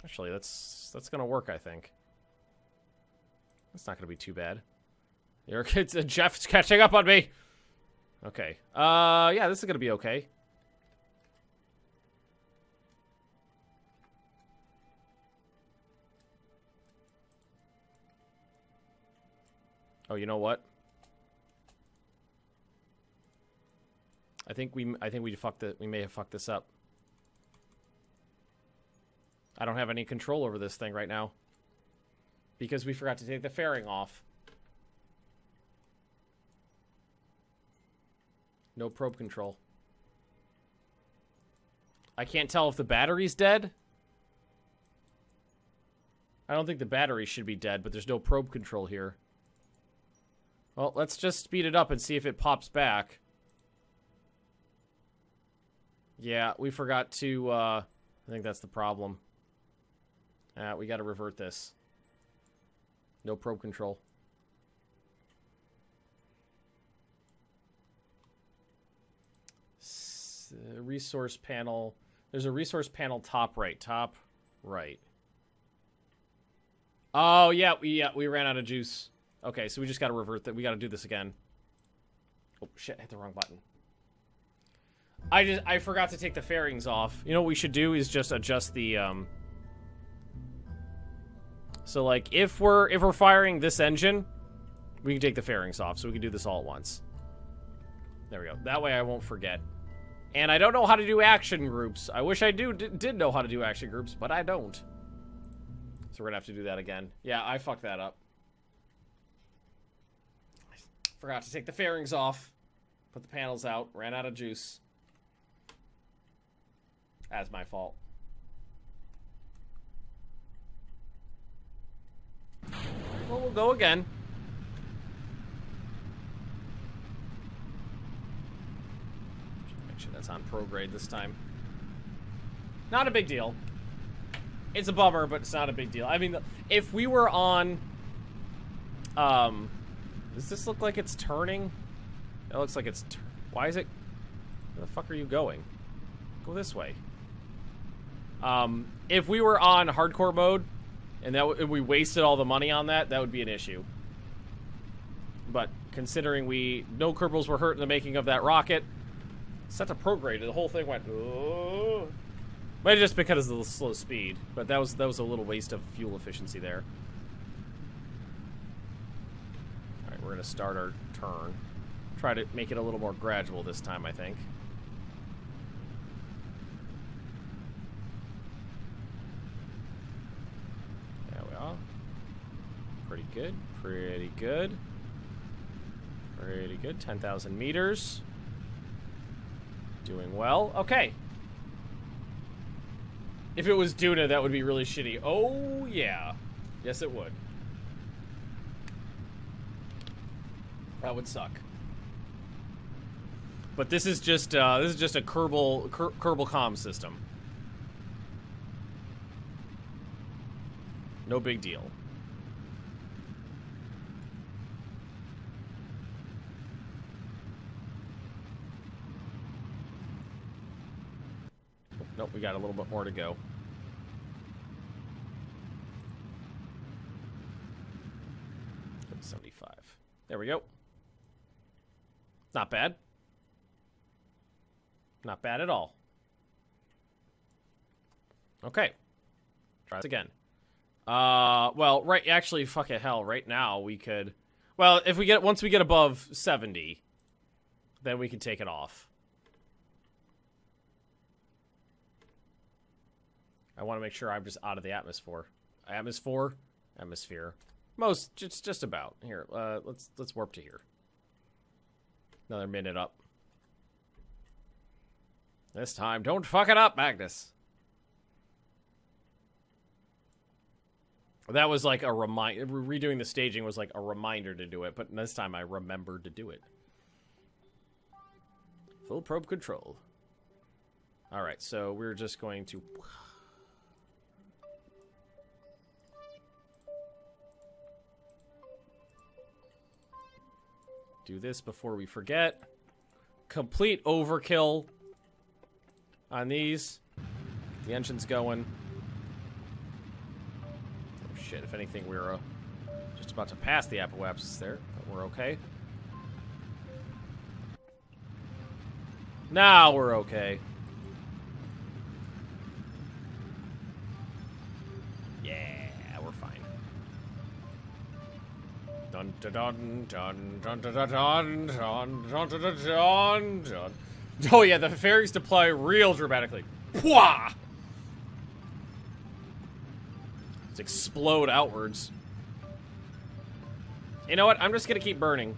Actually, that's going to work, I think. That's not going to be too bad. Your kids, Jeff's catching up on me. Okay. Yeah, this is gonna be okay. Oh, you know what? I think we may have fucked this up. I don't have any control over this thing right now because we forgot to take the fairing off. No probe control. I can't tell if the battery's dead. I don't think the battery should be dead, but there's no probe control here. Well, let's just speed it up and see if it pops back. Yeah, we forgot to, I think that's the problem. We gotta revert this. No probe control. Resource panel. There's a resource panel top right. Top right. Oh, yeah, we ran out of juice. Okay, so we just gotta revert that. We gotta do this again. Oh, shit, I hit the wrong button. I forgot to take the fairings off. You know what we should do is just adjust the, So, like, if we're firing this engine, we can take the fairings off, so we can do this all at once. There we go. That way I won't forget. And I don't know how to do action groups. I wish I did know how to do action groups, but I don't. So we're gonna have to do that again. Yeah, I fucked that up. I forgot to take the fairings off. Put the panels out. Ran out of juice. That's my fault. Well, we'll go again. Make sure that's on prograde this time. Not a big deal. It's a bummer, but it's not a big deal. I mean, if we were on... does this look like it's turning? It looks like it's... Why is it... Where the fuck are you going? Go this way. If we were on hardcore mode, and if we wasted all the money on that, that would be an issue. But considering no Kerbals were hurt in the making of that rocket, set to prograde, the whole thing went... Oh. Might just because of the slow speed, but that was a little waste of fuel efficiency there. All right, we're gonna start our turn. Try to make it a little more gradual this time, I think. There we are. Pretty good. Pretty good. Pretty good. 10,000 meters. Doing well. Okay. If it was Duna, that would be really shitty. Oh, yeah. Yes, it would. That would suck. But this is just a Kerbal comm system. No big deal. Nope, we got a little bit more to go. $75. There we go. Not bad. Not bad at all. Okay. Try this again. Well, right, actually, fuck it, hell, right now we could... Well, if we once we get above 70, then we can take it off. I want to make sure I'm just out of the atmosphere. Atmosphere. Just about. Here, let's warp to here. Another minute up. This time, don't fuck it up, Magnus. That was like a reminder. Redoing the staging was like a reminder to do it, but this time I remembered to do it. Full probe control. Alright, so we're just going to... do this before we forget. Complete overkill on these. The engine's going. Oh shit, if anything, we're just about to pass the apoapsis there. Oh We're okay. Now we're okay. Yeah, we're fine. Dun dun dun dun dun dun dun dun dun dun dun dun dun. Oh yeah, the fairies deploy real dramatically. Pwah! Let's explode outwards. You know what? I'm just gonna keep burning.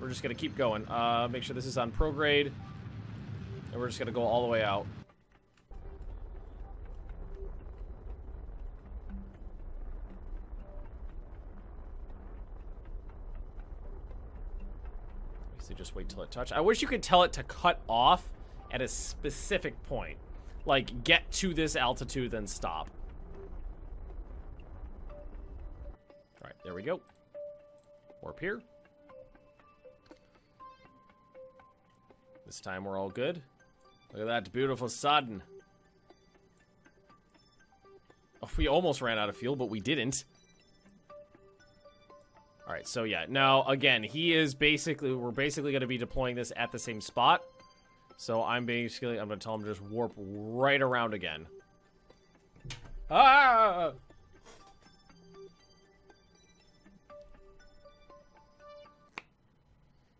We're just gonna keep going. Make sure this is on prograde. And we're just gonna go all the way out. So just wait till it touches. I wish you could tell it to cut off at a specific point. Like, get to this altitude, then stop. Alright, there we go. Warp here. This time we're all good. Look at that beautiful sun. Oh, we almost ran out of fuel, but we didn't. Alright, so yeah. Now, again, we're basically going to be deploying this at the same spot. So I'm going to tell him to just warp right around again. Ah!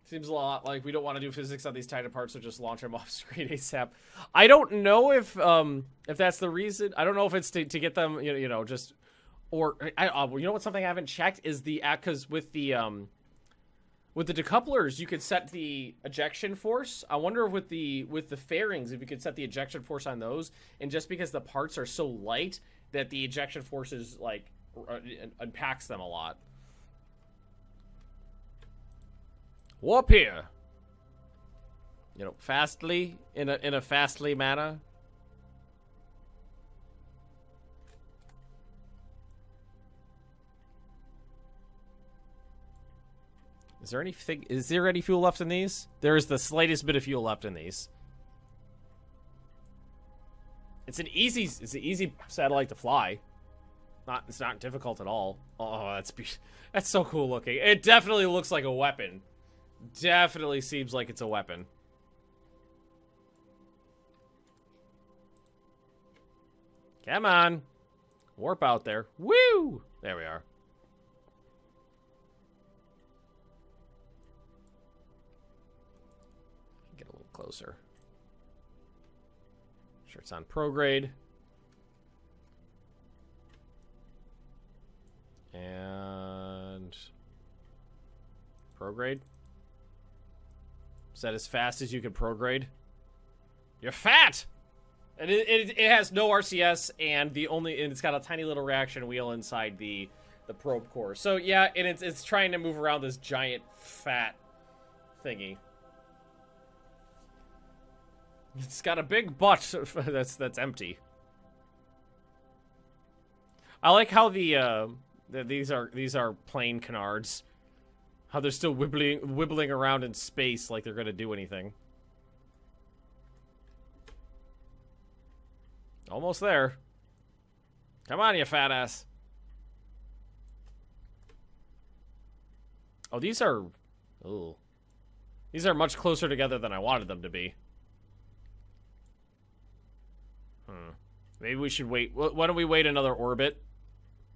Seems a lot like we don't want to do physics on these tiny parts, so just launch them off screen ASAP. I don't know if that's the reason. I don't know if it's to get them, you know, just, or you know what? Something I haven't checked is because with the decouplers, you could set the ejection force. I wonder with the fairings, if you could set the ejection force on those, and just because the parts are so light that the ejection force is like unpacks them a lot. Warp here. You know, fastly, in a fastly manner. Is there any fuel left in these? There is the slightest bit of fuel left in these. It's an easy satellite to fly. It's not difficult at all. Oh, that's so cool looking. It definitely looks like a weapon. Definitely seems like it's a weapon. Come on. Warp out there. Woo! There we are. Get a little closer. Sure it's on prograde. And prograde. Is that as fast as you can prograde? You're fat! And it has no RCS, and it's got a tiny little reaction wheel inside the probe core. So yeah, and it's trying to move around this giant fat thingy. It's got a big butt that's empty. I like how these are plain canards. How they're still wibbling around in space like they're gonna do anything. Almost there. Come on, you fat ass. Oh, these are... Ooh. These are much closer together than I wanted them to be. Maybe we should wait. Why don't we wait another orbit?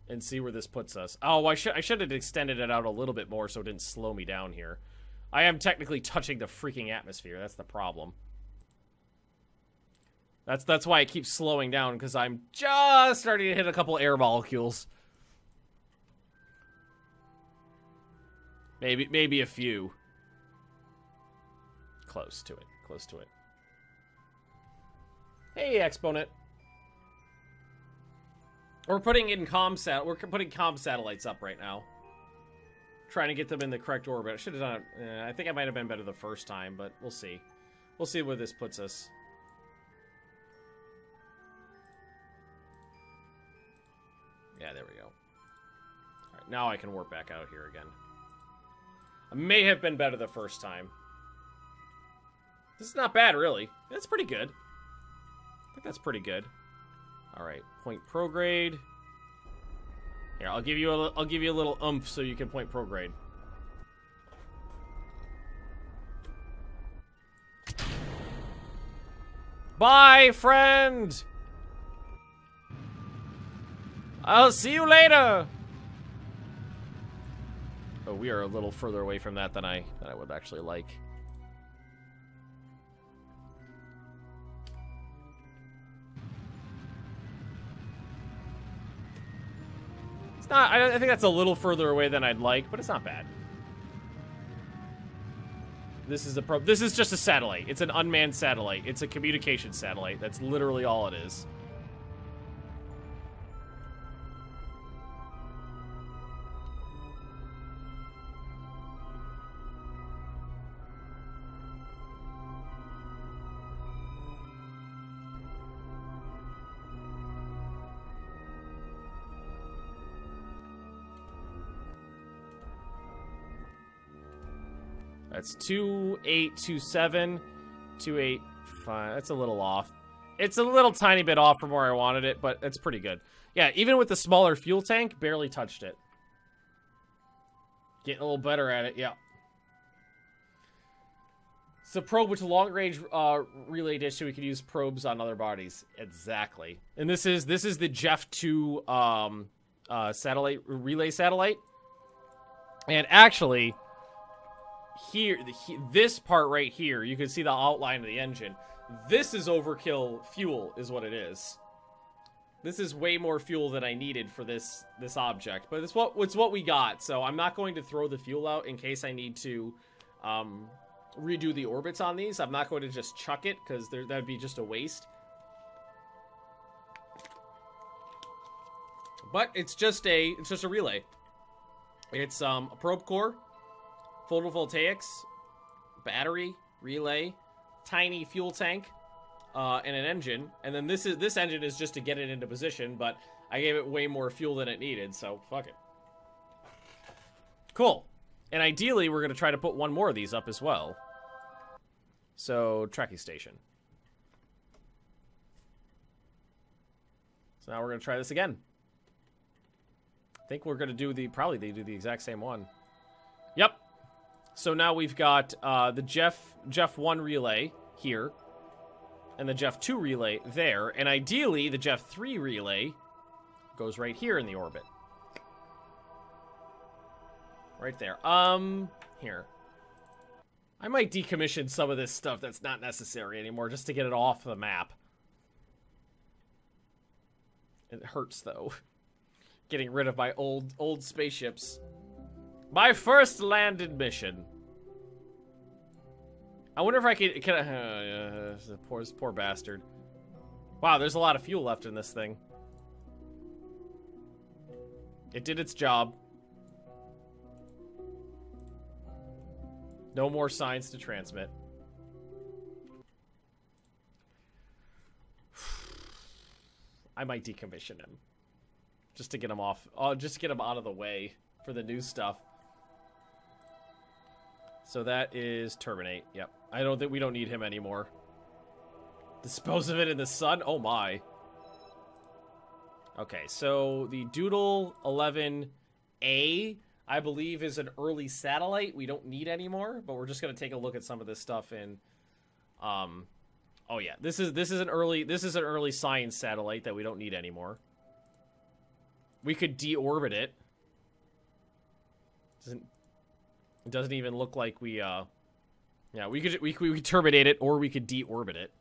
And see where this puts us. Oh, I should have extended it out a little bit more so it didn't slow me down here. I am technically touching the freaking atmosphere. That's the problem. That's why it keeps slowing down, because I'm just starting to hit a couple air molecules. Maybe a few. Close to it. Close to it. Hey, Exponent. We're putting comm satellites up right now. Trying to get them in the correct orbit. I should have done it. I think I might have been better the first time, but we'll see. We'll see where this puts us. Yeah, there we go. Alright, now I can warp back out here again. I may have been better the first time. This is not bad, really. That's pretty good. I think that's pretty good. Alright, point prograde. Here, I'll give you a little oomph so you can point prograde. Bye, friend. I'll see you later. Oh, we are a little further away from that than I would actually like. It's not. I think that's a little further away than I'd like, but it's not bad. This is just a satellite. It's an unmanned satellite. It's a communication satellite. That's literally all it is. That's 2827, 285. That's a little off. It's a little tiny bit off from where I wanted it, but it's pretty good. Yeah, even with the smaller fuel tank, barely touched it. Getting a little better at it, yeah. It's a probe with a long-range relay dish, so we can use probes on other bodies. Exactly. And this is the Jeff 2 satellite relay satellite. And actually, here, this part right here, you can see the outline of the engine. This is overkill fuel, is what it is. This is way more fuel than I needed for this object, but it's what we got. So I'm not going to throw the fuel out in case I need to redo the orbits on these. I'm not going to just chuck it because that'd be just a waste. But it's just a relay. It's a probe core, photovoltaics, battery, relay, tiny fuel tank, and an engine. And then this engine is just to get it into position, but I gave it way more fuel than it needed, so fuck it. Cool. And ideally, we're going to try to put one more of these up as well. So, tracking station. So now we're going to try this again. I think we're going to do probably they do the exact same one. Yep. So now we've got the Jeff 1 relay here, and the Jeff 2 relay there, and ideally the Jeff 3 relay goes right here in the orbit. Right there. Here. I might decommission some of this stuff that's not necessary anymore just to get it off the map. It hurts though. Getting rid of my old spaceships. My first landed mission. I wonder if I can poor bastard. Wow, there's a lot of fuel left in this thing. It did its job. No more signs to transmit. I might decommission him. Just to get him off. Just to get him out of the way for the new stuff. So that is terminate. Yep. I don't think we don't need him anymore. Dispose of it in the sun? Oh my. Okay, so the Doodle 11A, I believe, is an early satellite we don't need anymore, but we're just gonna take a look at some of this stuff in oh yeah, this is an early science satellite that we don't need anymore. We could deorbit it. It doesn't even look like we yeah, we could terminate it, or we could deorbit it.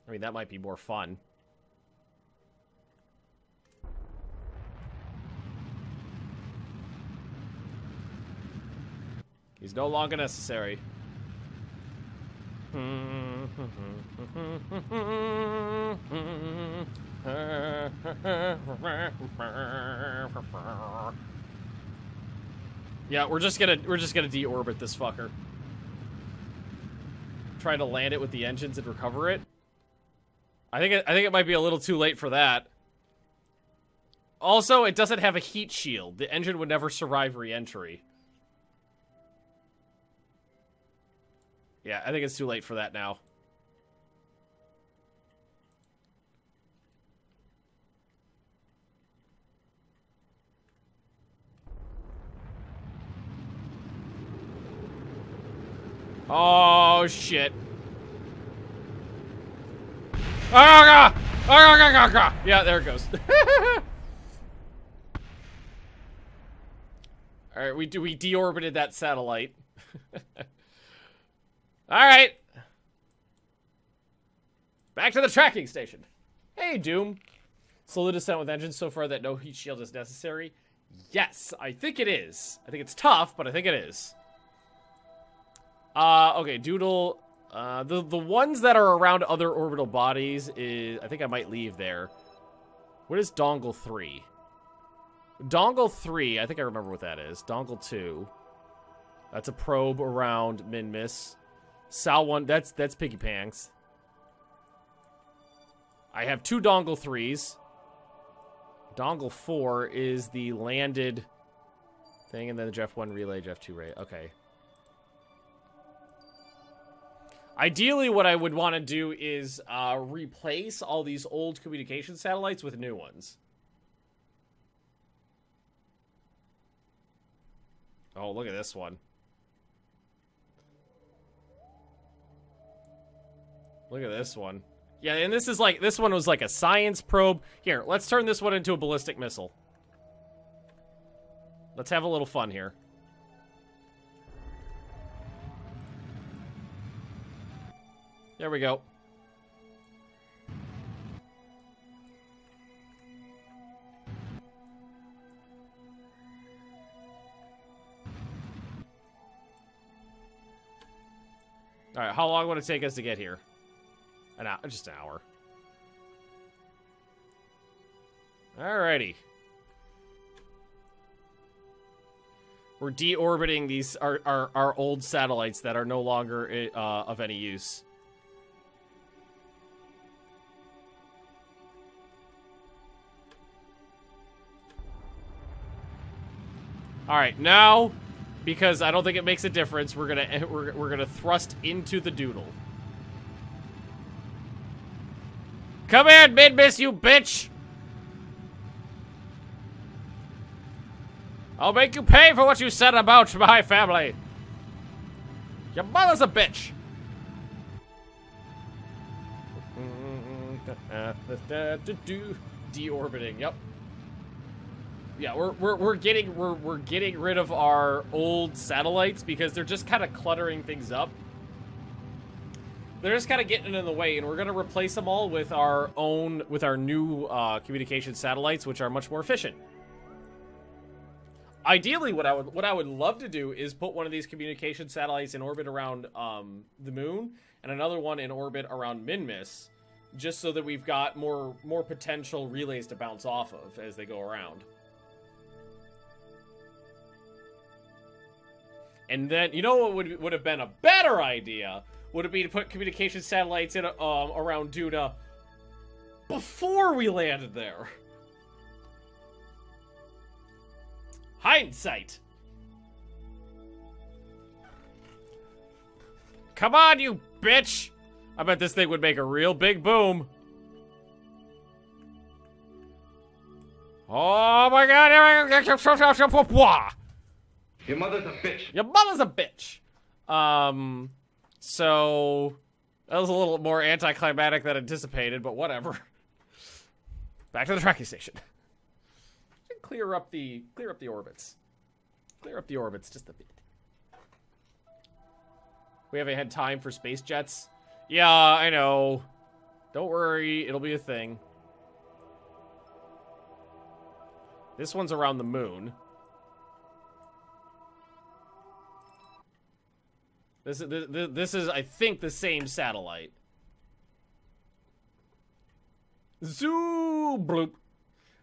I mean, that might be more fun. He's no longer necessary. Yeah, we're just gonna deorbit this fucker. Try to land it with the engines and recover it. I think it might be a little too late for that. Also, it doesn't have a heat shield. The engine would never survive re-entry. Yeah, I think it's too late for that now. Oh, shit. Yeah, there it goes. Alright, we deorbited that satellite. Alright. Back to the tracking station. Hey, Doom. Slow the descent with engines so far that no heat shield is necessary. Yes, I think it is. I think it's tough, but I think it is. Okay, Doodle. The ones that are around other orbital bodies is... I think I might leave there. What is Dongle 3? Dongle 3, I think I remember what that is. Dongle 2. That's a probe around Minmus. Sal 1, that's Piggy Pangs. I have 2 Dongle 3s. Dongle 4 is the landed thing, and then the Jeff 1 relay, Jeff 2 relay. Okay. Ideally, what I would want to do is replace all these old communication satellites with new ones. Oh, look at this one. Look at this one. Yeah, and this is like, this one was like a science probe. Here, let's turn this one into a ballistic missile. Let's have a little fun here. There we go. Alright, how long would it take us to get here? An hour, just an hour. Alrighty. We're deorbiting these our old satellites that are no longer of any use. All right, now, because I don't think it makes a difference, we're gonna thrust into the Doodle. Come in, Minmus, you bitch! I'll make you pay for what you said about my family. Your mother's a bitch. Deorbiting. Yep. Yeah, we're getting rid of our old satellites because they're just kind of cluttering things up. They're just kind of getting in the way, and we're gonna replace them all with our new communication satellites, which are much more efficient. Ideally, what I would love to do is put one of these communication satellites in orbit around the moon, and another one in orbit around Minmus, just so that we've got more potential relays to bounce off of as they go around. And then, you know what would have been a better idea? Would it be to put communication satellites in around Duna before we landed there? Hindsight. Come on, you bitch! I bet this thing would make a real big boom. Oh my god! Your mother's a bitch. Your mother's a bitch. So that was a little more anticlimactic than anticipated, but whatever. Back to the tracking station. Clear up the orbits. Clear up the orbits just a bit. We haven't had time for space jets. Yeah, I know. Don't worry, it'll be a thing. This one's around the moon. This is, I think, the same satellite. Zoo bloop.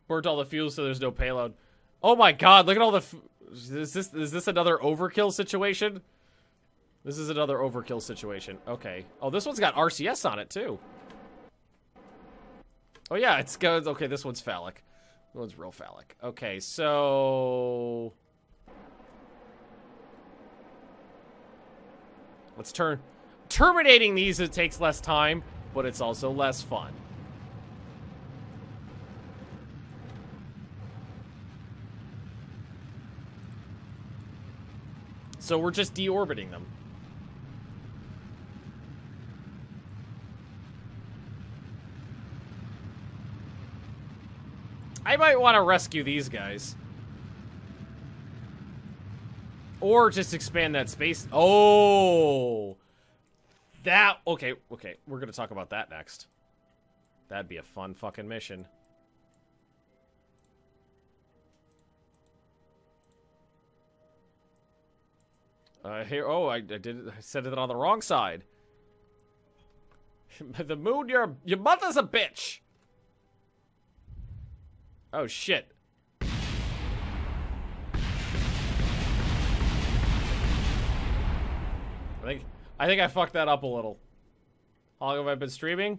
Burnt all the fuel so there's no payload. Oh my god, look at all the is this another overkill situation? This is another overkill situation. Okay. Oh, this one's got RCS on it too. Oh yeah, it's good. Okay, this one's phallic. This one's real phallic. Okay, so let's terminating these, it takes less time, but it's also less fun. So we're just deorbiting them. I might want to rescue these guys. Or just expand that space. Oh! That... Okay, okay. We're going to talk about that next. That'd be a fun fucking mission. Here... Oh, I said it on the wrong side. The moon, your mother's a bitch! Oh, shit. I think I fucked that up a little. How long have I been streaming?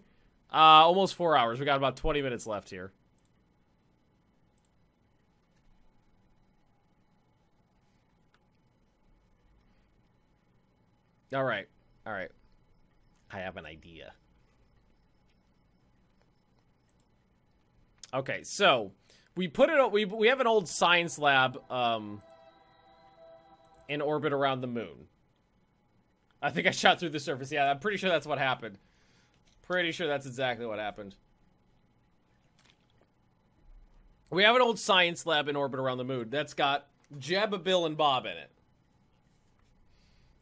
Almost 4 hours. We got about 20 minutes left here. All right. All right. I have an idea. Okay, so we put it. We have an old science lab in orbit around the moon. I think I shot through the surface. Yeah, I'm pretty sure that's what happened. Pretty sure that's exactly what happened. We have an old science lab in orbit around the moon that's got Jeb, Bill, and Bob in it.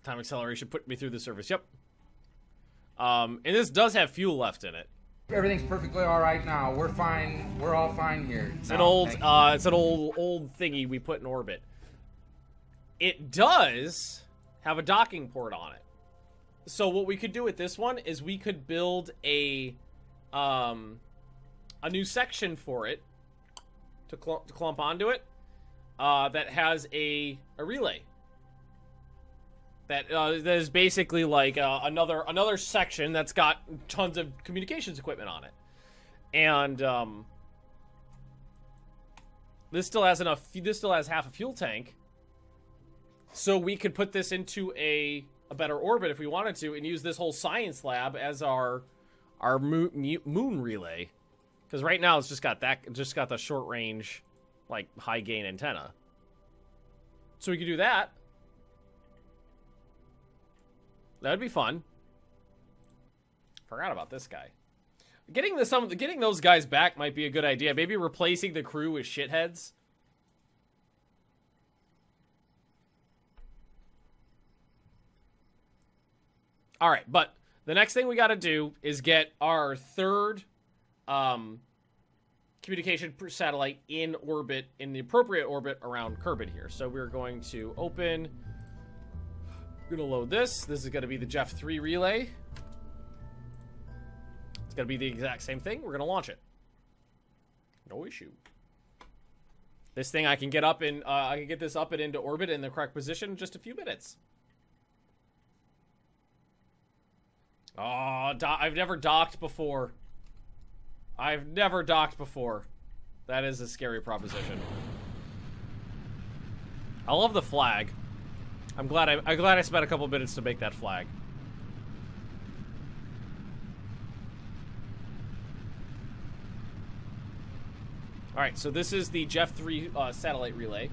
Time acceleration put me through the surface. Yep. And this does have fuel left in it. Everything's perfectly all right now. We're fine. We're all fine here. It's an old thingy we put in orbit. It does have a docking port on it. So what we could do with this one is we could build a new section for it to clump onto it that has a relay. That is basically like another section that's got tons of communications equipment on it, and this still has enough. This still has half a fuel tank, so we could put this into a better orbit if we wanted to, and use this whole science lab as our moon relay. Because right now it's just got the short range, like high gain antenna. So we could do that. That'd be fun. Forgot about this guy. Getting those guys back might be a good idea. Maybe replacing the crew with shitheads. All right, but the next thing we got to do is get our third communication satellite in orbit, in the appropriate orbit around Kerb here. So we're going to open. We're going to load this. This is going to be the Jeff 3 relay. It's going to be the exact same thing. We're going to launch it. No issue. This thing I can get up in, I can get this up and into orbit in the correct position in just a few minutes. Oh, I've never docked before. I've never docked before. That is a scary proposition. I love the flag. I'm glad I spent a couple minutes to make that flag. All right, so this is the Jeff 3 satellite relay.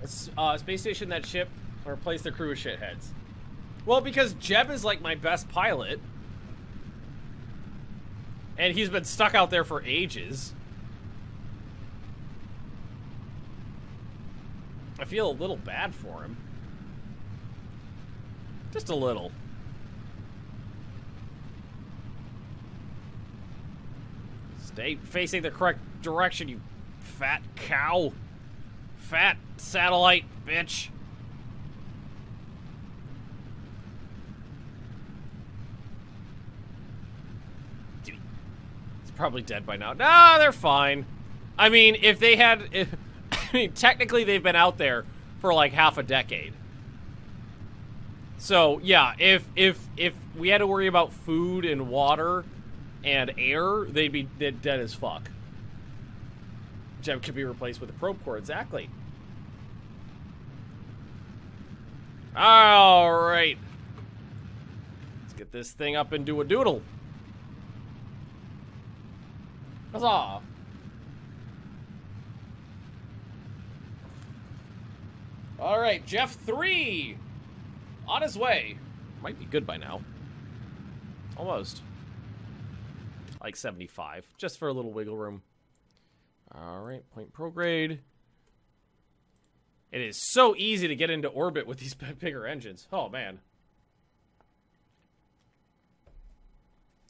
It's space station that ship or replace the crew with shitheads. Well, because Jeb is like my best pilot. And he's been stuck out there for ages. I feel a little bad for him. Just a little. Stay facing the correct direction, you fat cow. Fat satellite, bitch. Probably dead by now. Nah, they're fine. I mean, if they had... I mean, technically they've been out there for like half a decade. So, yeah, if we had to worry about food and water and air, they'd be dead as fuck. Gem could be replaced with a probe core, exactly. Alright. Let's get this thing up and do a doodle. Huzzah! Alright, Jeff 3! On his way. Might be good by now. Almost. Like 75, just for a little wiggle room. All right, point prograde. It is so easy to get into orbit with these bigger engines. Oh, man.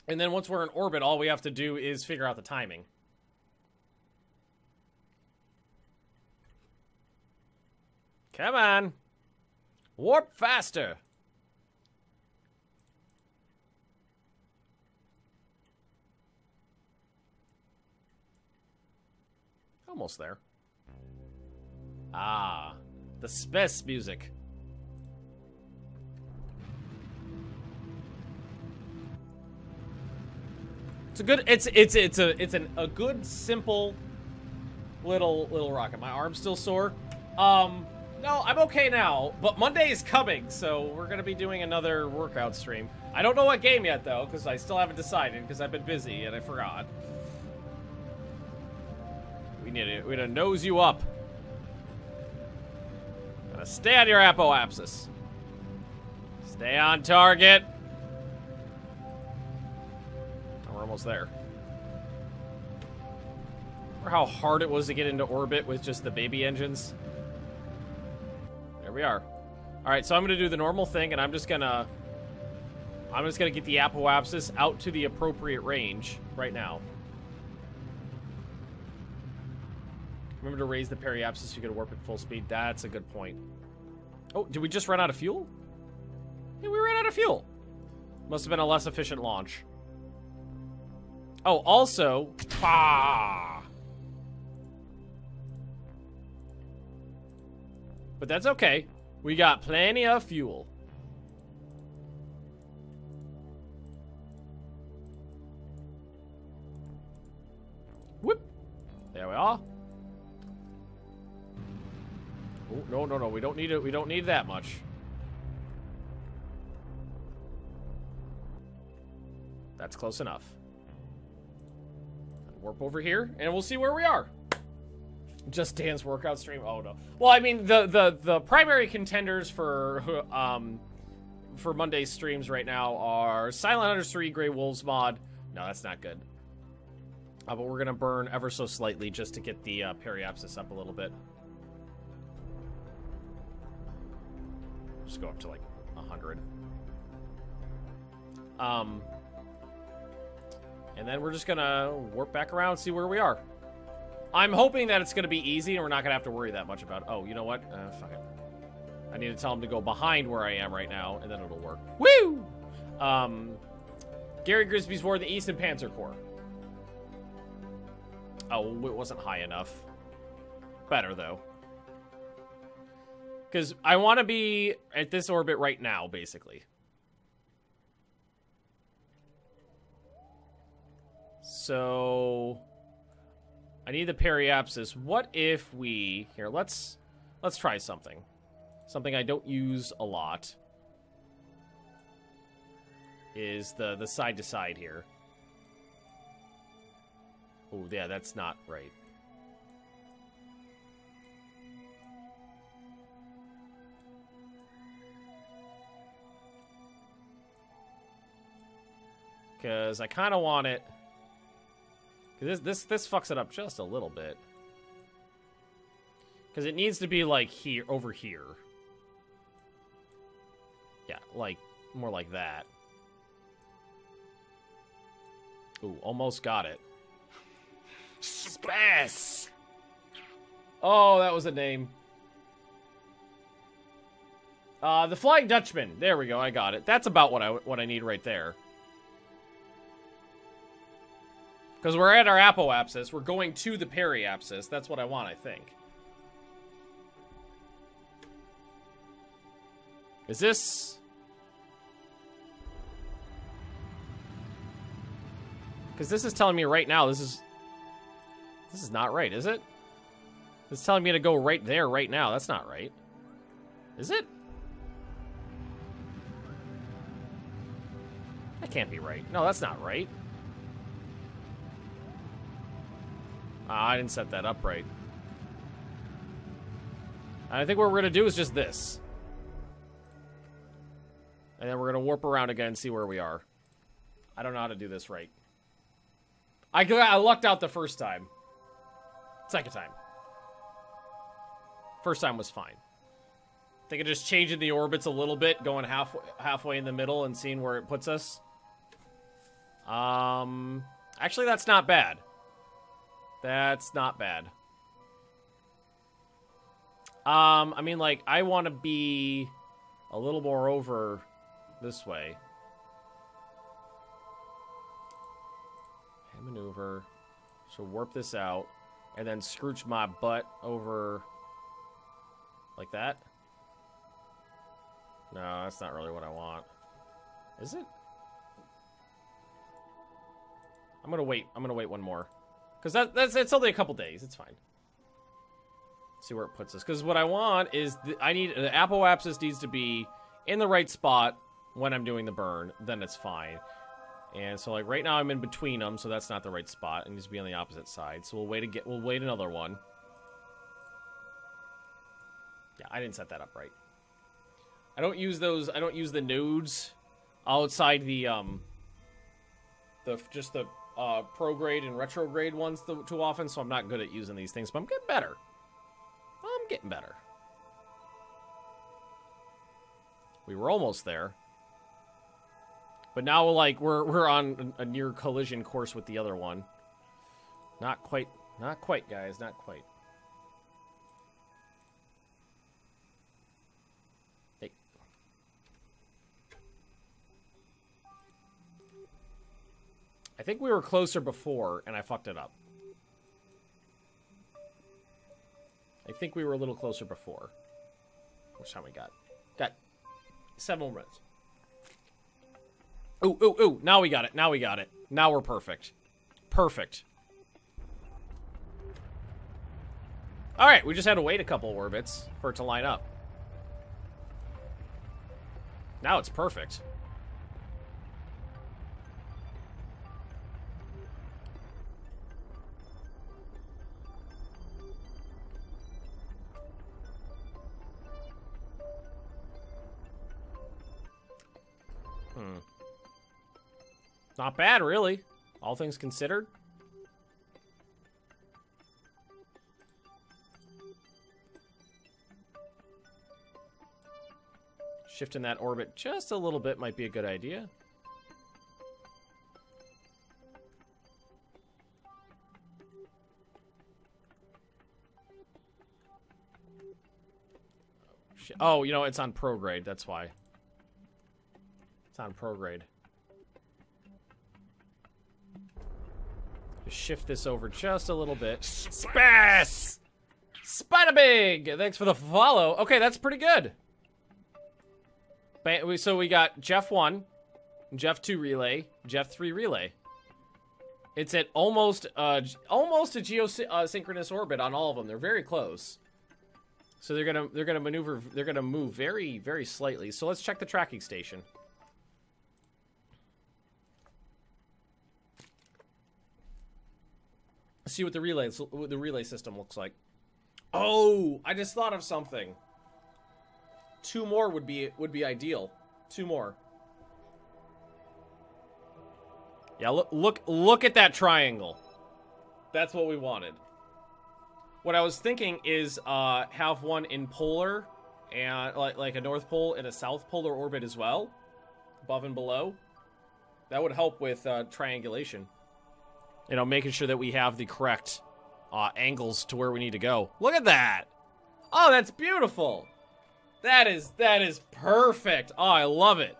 And then once we're in orbit, all we have to do is figure out the timing. Come on. Warp faster. Almost there. Ah, the space music. It's a good. It's a good simple little rocket. My arm's still sore. No, I'm okay now. But Monday is coming, so we're gonna be doing another workout stream. I don't know what game yet though, because I still haven't decided because I've been busy and I forgot. We need to nose you up. Gotta stay on your apoapsis. Stay on target. Oh, we're almost there. Remember how hard it was to get into orbit with just the baby engines? There we are. All right, so I'm gonna do the normal thing, and I'm just gonna get the apoapsis out to the appropriate range right now. Remember to raise the periapsis so you can warp at full speed. That's a good point. Oh, did we just run out of fuel? Yeah, we ran out of fuel. Must have been a less efficient launch. Oh, also, but that's okay. We got plenty of fuel. Whoop. There we are. Oh, no. We don't need it. We don't need that much. That's close enough. Warp over here, and we'll see where we are. Just Dance workout stream. Oh no. Well, I mean the primary contenders for Monday's streams right now are Silent Hunters 3 Grey Wolves mod. No, that's not good. But we're gonna burn ever so slightly just to get the periapsis up a little bit. Just go up to like 100. And then we're just gonna warp back around and see where we are. I'm hoping that it's gonna be easy and we're not gonna have to worry that much about it. Oh, you know what? Fuck it. I need to tell him to go behind where I am right now, and then it'll work. Woo! Gary Grisby's War of the Eastern Panzer Corps. Oh, it wasn't high enough. Better, though. Because I want to be at this orbit right now, basically. So I need the periapsis. What if we here? Let's try something. Something I don't use a lot is the side to side here. Oh yeah, that's not right. Because I kind of want it. This fucks it up just a little bit. Because it needs to be like here, over here. Yeah, like more like that. Ooh, almost got it. Space. Oh, that was a name. The Flying Dutchman. There we go. I got it. That's about what I need right there. Because we're at our apoapsis. We're going to the periapsis. That's what I want, I think. Is this... Because this is telling me right now, this is not right, is it? It's telling me to go right there right now. That's not right. Is it? That can't be right. No, that's not right. I didn't set that up right. I think what we're going to do is just this. And then we're going to warp around again and see where we are. I don't know how to do this right. I lucked out the first time. Second time. First time was fine. I think just changing the orbits a little bit, going halfway in the middle and seeing where it puts us. Actually, that's not bad. That's not bad. I mean, like, I want to be a little more over this way. And maneuver. So warp this out. And then scrooge my butt over like that. No, that's not really what I want. Is it? I'm gonna wait. I'm gonna wait one more. Because it's only a couple days. It's fine. See where it puts us. Because what I want is the apoapsis needs to be in the right spot when I'm doing the burn. Then it's fine. And so like right now I'm in between them, so that's not the right spot. It needs to be on the opposite side. So we'll wait another one. Yeah, I didn't set that up right. I don't use those. I don't use the nodes outside the prograde and retrograde ones too often, so I'm not good at using these things, but I'm getting better. I'm getting better. We were almost there. But now, like, we're on a near collision course with the other one. Not quite, guys, not quite. Hey. I think we were closer before, and I fucked it up. I think we were a little closer before. Which time we got? Got 7 more minutes. Ooh, ooh, ooh. Now we got it. Now we got it. Now we're perfect. Perfect. Alright, we just had to wait a couple orbits for it to line up. Now it's perfect. Not bad, really. All things considered. Shifting that orbit just a little bit might be a good idea. Oh, you know, it's on prograde. That's why. It's on prograde. Shift this over just a little bit. Space! Spider-Big! Thanks for the follow. Okay, that's pretty good. So we got Jeff 1, Jeff 2 relay, Jeff 3 relay. It's at almost a geosynchronous orbit on all of them. They're very close. So they're gonna maneuver. They're gonna move very, very slightly. So let's check the tracking station. See what the relay system looks like. Oh, I just thought of something. 2 more would be ideal. 2 more. Yeah, look at that triangle. That's what we wanted. What I was thinking is have one in polar and like a north pole and a south polar orbit as well, above and below. That would help with triangulation. You know, making sure that we have the correct angles to where we need to go. Look at that! Oh, that's beautiful! That is perfect! Oh, I love it!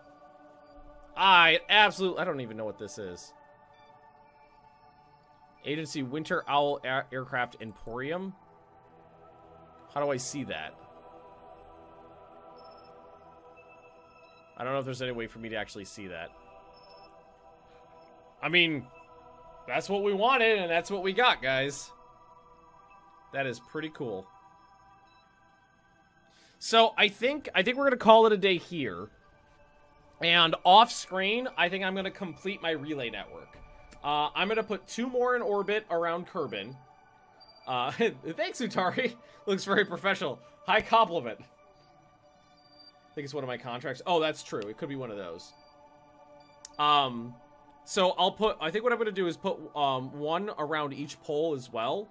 I don't even know what this is. Agency Winter Owl Aircraft Emporium? How do I see that? I don't know if there's any way for me to actually see that. I mean... that's what we wanted, and that's what we got, guys. That is pretty cool. So, I think we're going to call it a day here. And off-screen, I think I'm going to complete my relay network. I'm going to put 2 more in orbit around Kerbin. Thanks, Utari. Looks very professional. High compliment. I think it's one of my contracts. Oh, that's true. It could be one of those. So I think what I'm going to do is put one around each pole as well.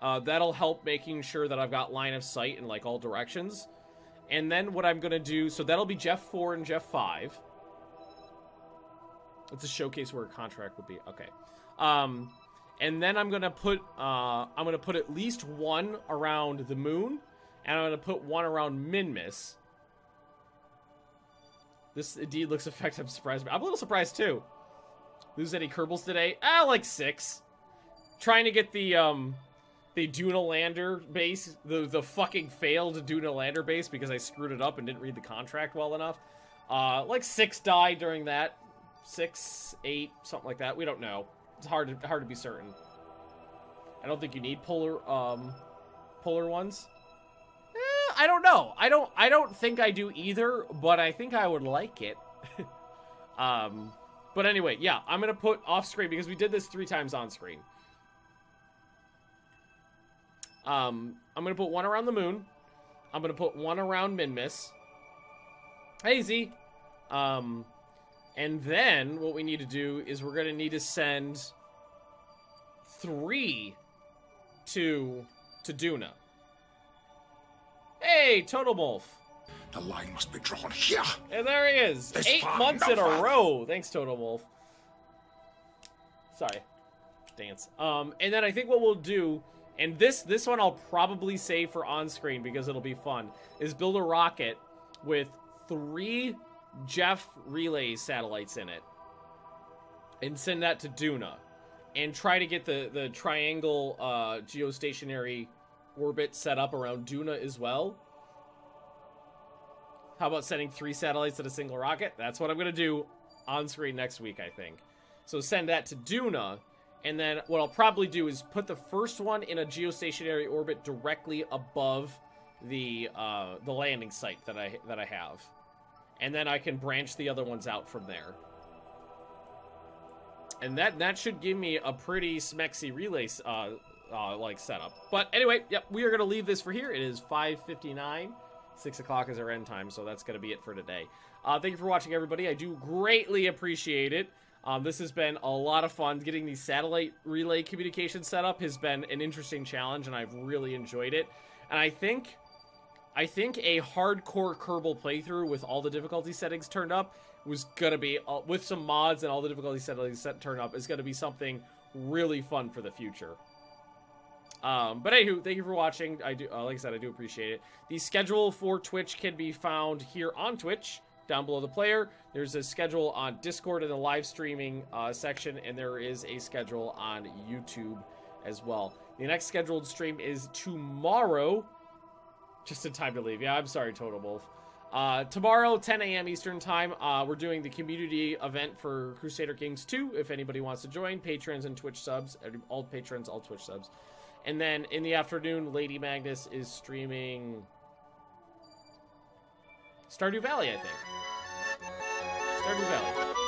That'll help making sure that I've got line of sight in, like, all directions. And then what I'm going to do, so that'll be Jeff 4 and Jeff 5. It's a showcase where a contract would be. Okay. And then I'm going to put at least one around the moon, and I'm going to put one around Minmus. This indeed looks effective. I'm surprised. I'm a little surprised too. Lose any Kerbals today? Like 6. Trying to get the Duna lander base, the fucking failed Duna lander base because I screwed it up and didn't read the contract well enough. Like 6 died during that. 6, 8, something like that. We don't know. It's hard to be certain. I don't think you need polar ones. I don't know. I don't think I do either, but I think I would like it. But anyway, yeah, I'm gonna put off screen because we did this 3 times on screen. I'm gonna put one around the moon. I'm gonna put one around Minmus. Hey Z. And then what we need to do is we're gonna need to send 3 to Duna. Hey, Totemolf. The line must be drawn here. And there he is. This 8 far, months no in a further. row. Thanks, Totemolf. Sorry. Dance. And then I think what we'll do, and this one I'll probably save for on-screen because it'll be fun, is build a rocket with 3 Jeff relay satellites in it. And send that to Duna. And try to get the triangle geostationary orbit set up around Duna as well. How about sending 3 satellites in a single rocket? That's what I'm going to do on screen next week, I think. So send that to Duna, and then what I'll probably do is put the first one in a geostationary orbit directly above the landing site that I have. And then I can branch the other ones out from there. And that should give me a pretty smexy relay like setup. But anyway, yep, we are going to leave this for here. It is 5:59. 6 o'clock is our end time, so that's going to be it for today. Thank you for watching, everybody. I do greatly appreciate it. This has been a lot of fun. Getting the satellite relay communication set up has been an interesting challenge, and I've really enjoyed it. And I think a hardcore Kerbal playthrough with all the difficulty settings turned up was going to be, with some mods and all the difficulty settings turned up, is going to be something really fun for the future. But anywho, thank you for watching. I do, like I said, I do appreciate it. The schedule for Twitch can be found here on Twitch, down below the player. There's a schedule on Discord in the live streaming section, and there is a schedule on YouTube as well. The next scheduled stream is tomorrow, just in time to leave. Yeah, I'm sorry, Total Wolf. Tomorrow, 10 a.m. Eastern Time, we're doing the community event for Crusader Kings 2. If anybody wants to join, patrons and Twitch subs, all patrons, all Twitch subs. And then in the afternoon, Lady Magnus is streaming Stardew Valley, I think. Stardew Valley.